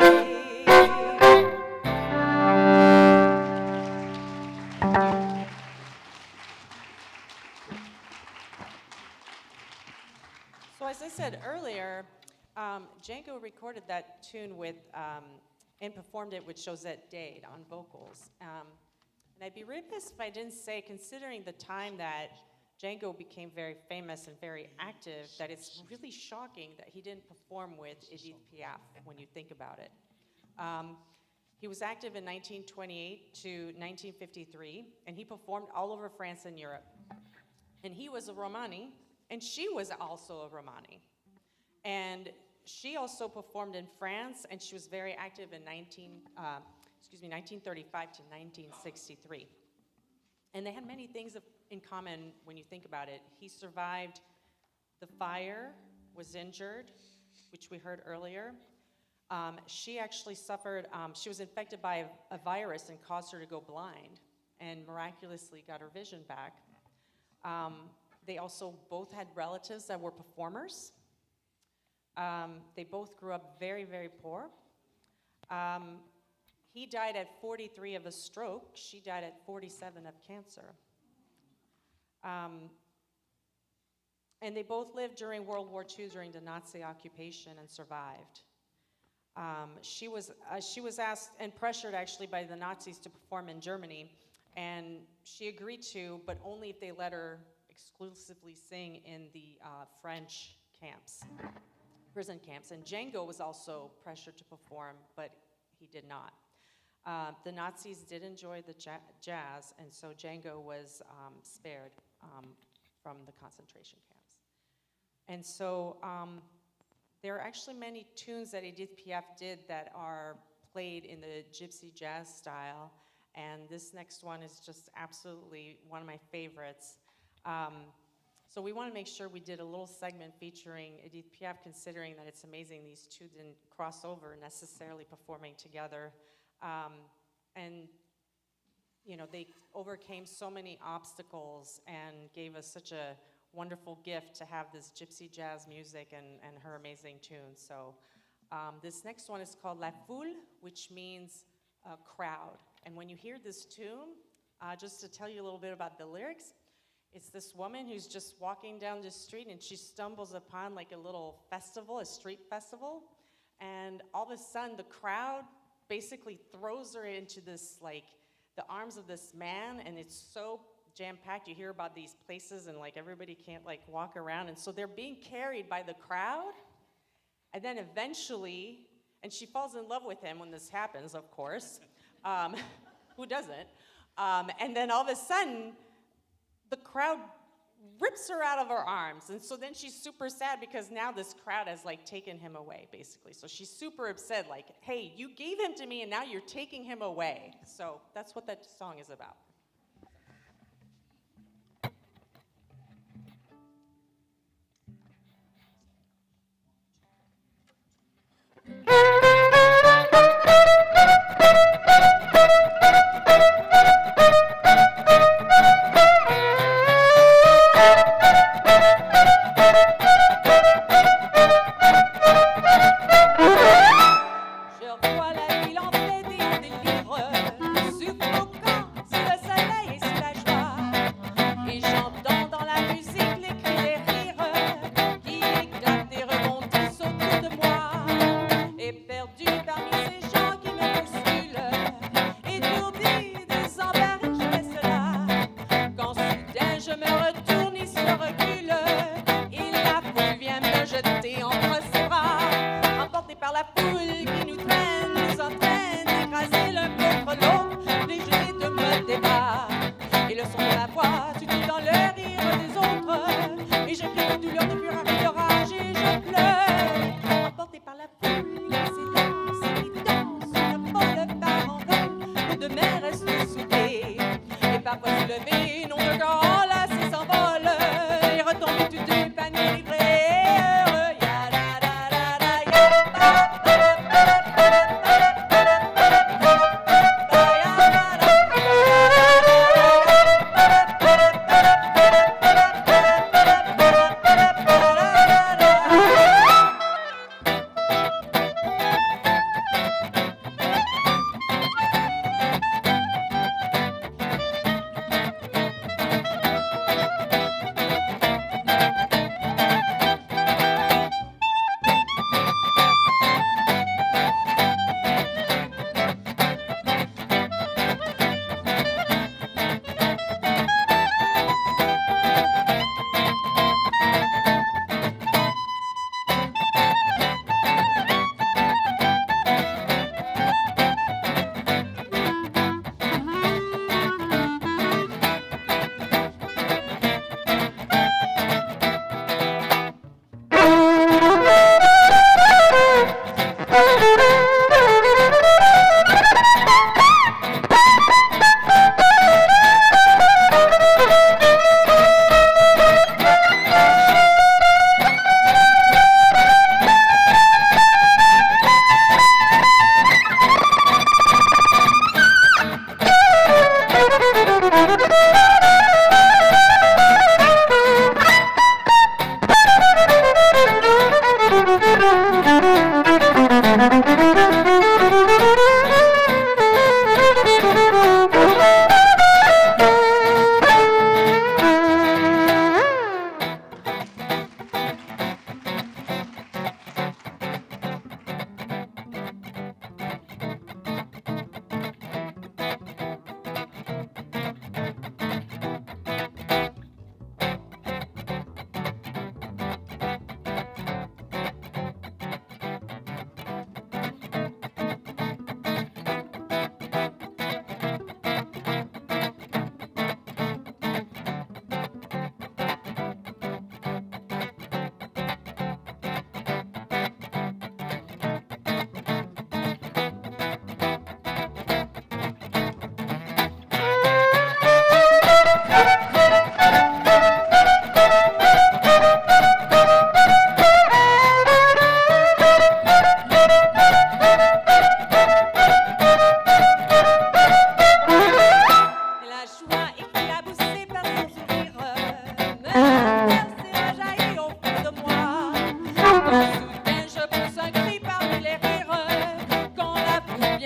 So as I said earlier, Django recorded that tune with and performed it with Josette Dade on vocals. And And I'd be remiss if I didn't say, considering the time that Django became very famous and very active, that it's really shocking that he didn't perform with Edith Piaf when you think about it. He was active in 1928 to 1953, and he performed all over France and Europe. And he was a Romani, and she was also a Romani. And she also performed in France, and she was very active in 1935 to 1963. And they had many things in common when you think about it. He survived the fire, was injured, which we heard earlier. She actually suffered, she was infected by a virus and caused her to go blind, and miraculously got her vision back. They also both had relatives that were performers. They both grew up very, very poor. He died at 43 of a stroke. She died at 47 of cancer. And they both lived during World War II, during the Nazi occupation, and survived. She was asked and pressured, actually, by the Nazis to perform in Germany, and she agreed to, but only if they let her exclusively sing in the French camps, prison camps. And Django was also pressured to perform, but he did not. The Nazis did enjoy the jazz, and so Django was spared from the concentration camps. And so there are actually many tunes that Edith Piaf did that are played in the gypsy jazz style, and this next one is just absolutely one of my favorites. So we want to make sure we did a little segment featuring Edith Piaf, considering that it's amazing these two didn't cross over necessarily performing together. And you know, they overcame so many obstacles and gave us such a wonderful gift to have this gypsy jazz music and her amazing tunes. So this next one is called La Foule, which means crowd. And when you hear this tune, just to tell you a little bit about the lyrics, it's this woman who's just walking down the street, and she stumbles upon like a little festival, a street festival, and all of a sudden the crowd basically throws her into this, like, the arms of this man, and it's so jam-packed. You hear about these places and like everybody can't like walk around, and so they're being carried by the crowd, and then eventually, and she falls in love with him when this happens, of course. Who doesn't? And then all of a sudden, the crowd rips her out of her arms, and so then she's super sad because now this crowd has like taken him away, basically. So she's super upset, like, hey, you gave him to me and now you're taking him away. So that's what that song is about. Par la foule qui nous traîne, nous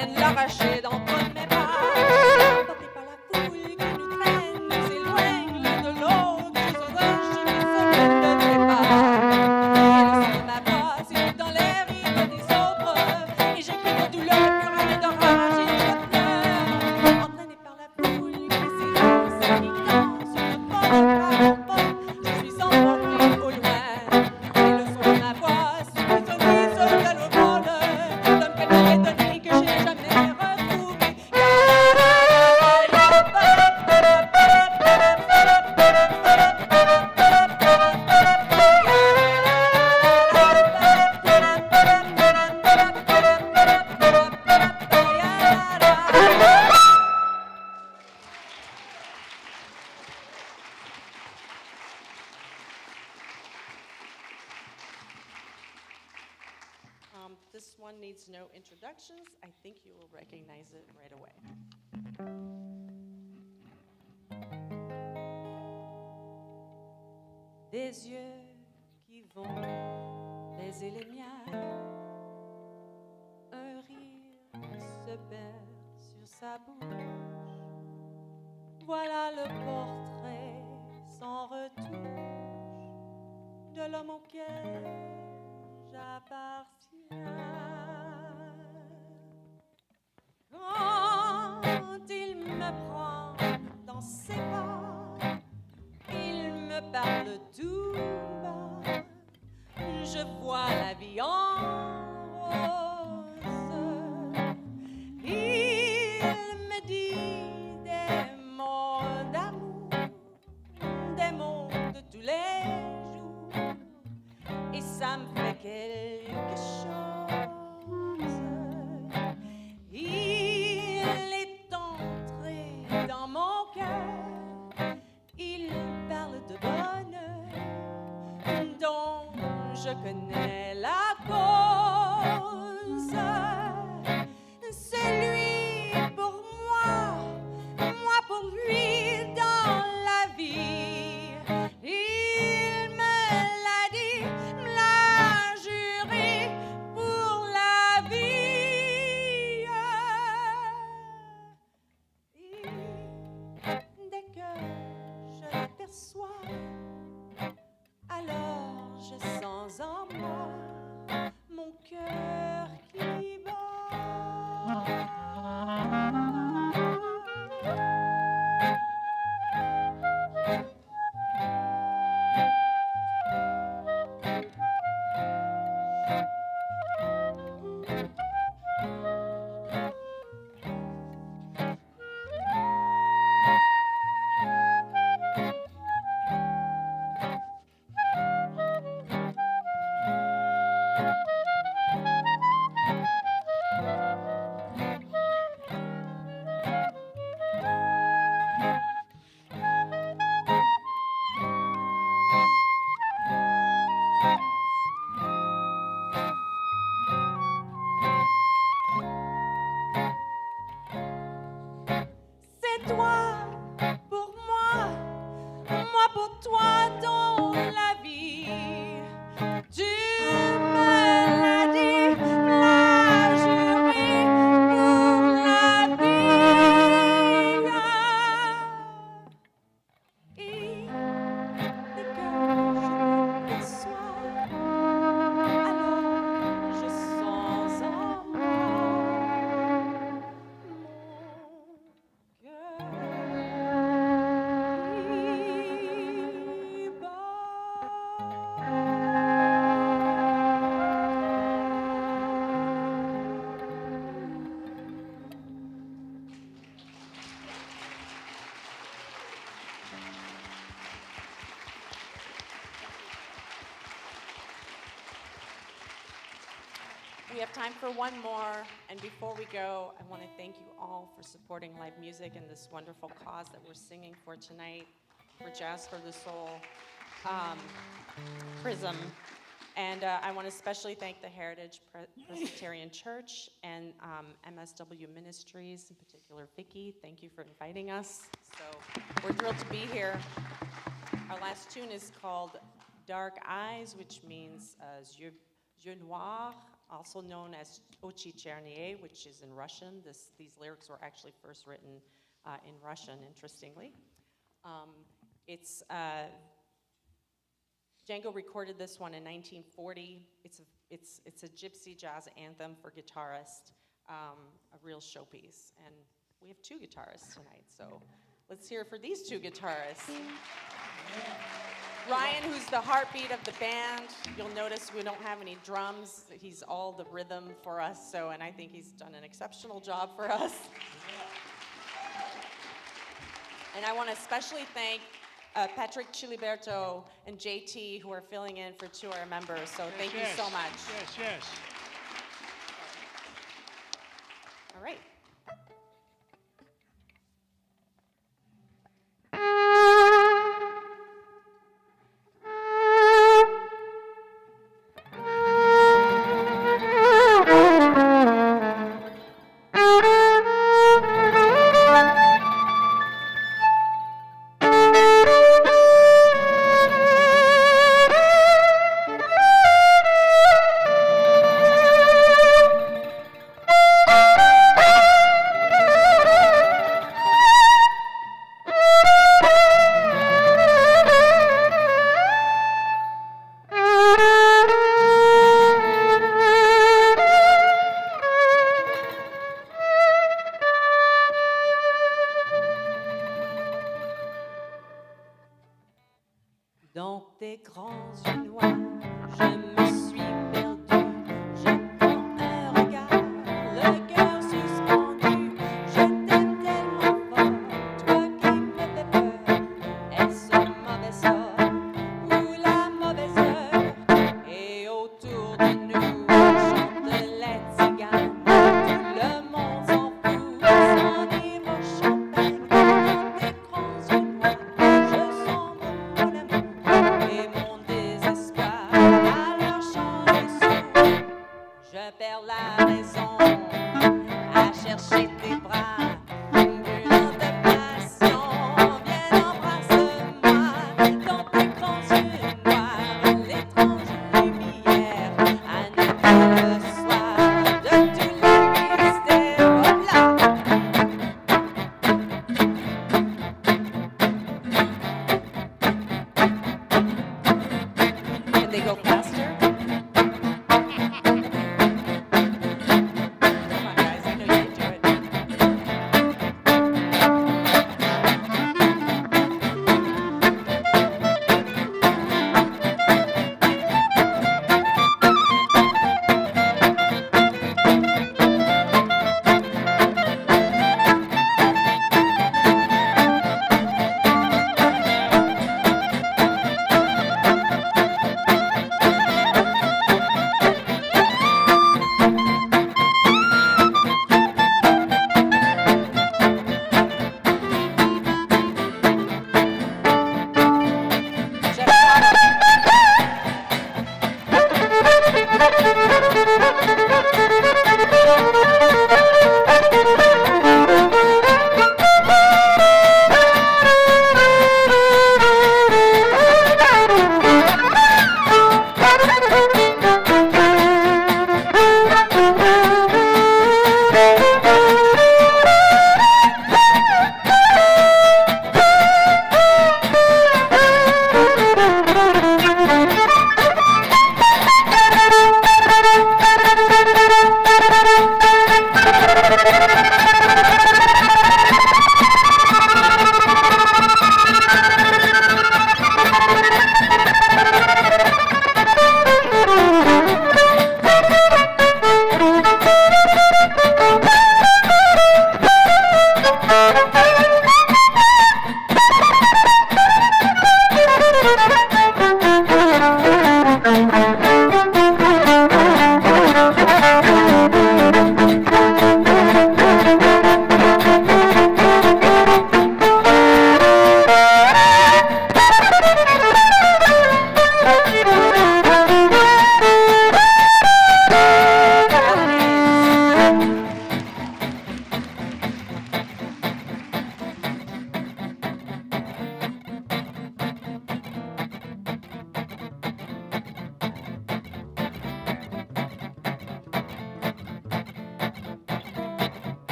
viennent l'arracher d'entre mes bras. Emportés par la foule qui nous traîne, nous éloigne l'un de l'autre. Je suis seul de tes pas. Et le son de ma voix s'écoute dans l'air rire des autres. Et j'écris de douleur, plus rien de rage et de pleurs. Entraîné par la foule qui s'élance et qui danse, ne parle pas. Je suis emporté au loin. Et le son de ma voix s'écoute au brise de le vol. L'homme qu'elle m'avait donné et que j'ai jamais retrouvé. This one needs no introductions. I think you will recognize it right away. Des yeux qui vont baiser les miens, un rire se perd sur sa bouche. Voilà le portrait sans retouche de l'homme auquel j'appartiens. Quand il me prend dans ses bras, il me parle tout bas, je vois la vie en rose. Il me dit des mots d'amour, des mots de tous les jours, et ça me fait quelque chose. Il est entré dans mon cœur, il parle de bonheur dont je connais la cause. C'est lui pour moi, moi pour lui dans la vie. Il me l'a dit, me l'a juré pour la vie. Et dès que je l'aperçois, alors je sens en moi mon cœur qui bat. C'est toi pour moi, moi pour toi dans la vie. Tu me l'as dit, me l'as juré pour la vie. Et dès que je t'aperçois, alors je sens en moi mon cœur qui bat. We have time for one more, and before we go, I want to thank you all for supporting live music and this wonderful cause that we're singing for tonight, for Jazz for the Soul, Prism. And I want to especially thank the Heritage Presbyterian Church and MSW Ministries, in particular Vicki. Thank you for inviting us. So we're thrilled to be here. Our last tune is called Dark Eyes, which means yeux noirs also known as Ochi Chernier, which is in Russian. These lyrics were actually first written in Russian, interestingly. Django recorded this one in 1940. It's a gypsy jazz anthem for guitarists, a real showpiece. And we have two guitarists tonight, so let's hear it for these two guitarists. Ryan, who's the heartbeat of the band. You'll notice we don't have any drums. He's all the rhythm for us, and I think he's done an exceptional job for us. And I want to especially thank Patrick Chiliberto and JT, who are filling in for two of our members. So thank you so much. Yes, yes. All right. Dans tes grands yeux noirs, je me suis perdue. J'attends un regard, le cœur suspendu. Je t'aime tellement fort, toi qui me fais peur. Est-ce un mauvais sort ou la mauvaise heure? Et autour de nous chantent les tziganes. Tout le monde s'en fout, s'enivre au champagne. Dans tes grands yeux noirs, je sombre mon amour. Et mon désespoir, alors chant et sourd, je perds la raison à chercher tes bras, brûlant de passion, viens embrasse-moi, dans tes grands yeux noirs, l'étrange lumière, annonce le soir de tous les mystères, hop là. Can they go faster? Come on, guys, I know you can do it.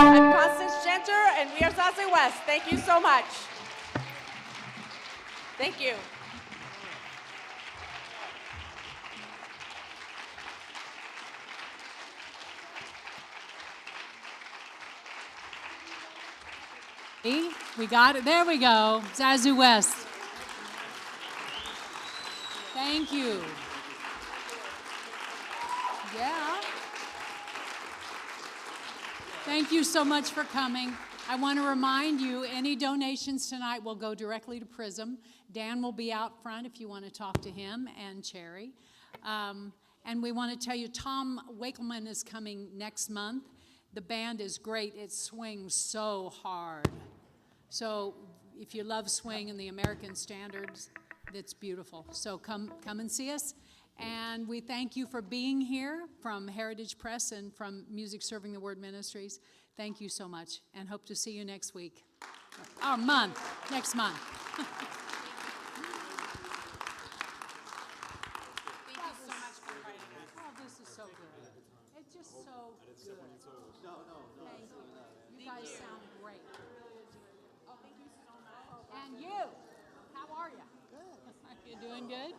I'm Constance Genter, and we are ZAZU West. Thank you so much. Thank you. See? We got it. There we go. ZAZU West. Thank you. Yeah. Thank you so much for coming. I want to remind you, any donations tonight will go directly to PRISM. Dan will be out front if you want to talk to him, and Cherry. And we want to tell you, Tom Wakelman is coming next month. The band is great. It swings so hard. So if you love swing and the American standards, it's beautiful. So come and see us. And we thank you for being here from Heritage Press and from Music Serving the Word Ministries. Thank you so much, and hope to see you next week. Or month, next month. Thank you so much for inviting us. Oh, this is so good. It's just so good. Thank you. You guys sound great. Oh, thank you so much. And you, how are you? Good. You doing good?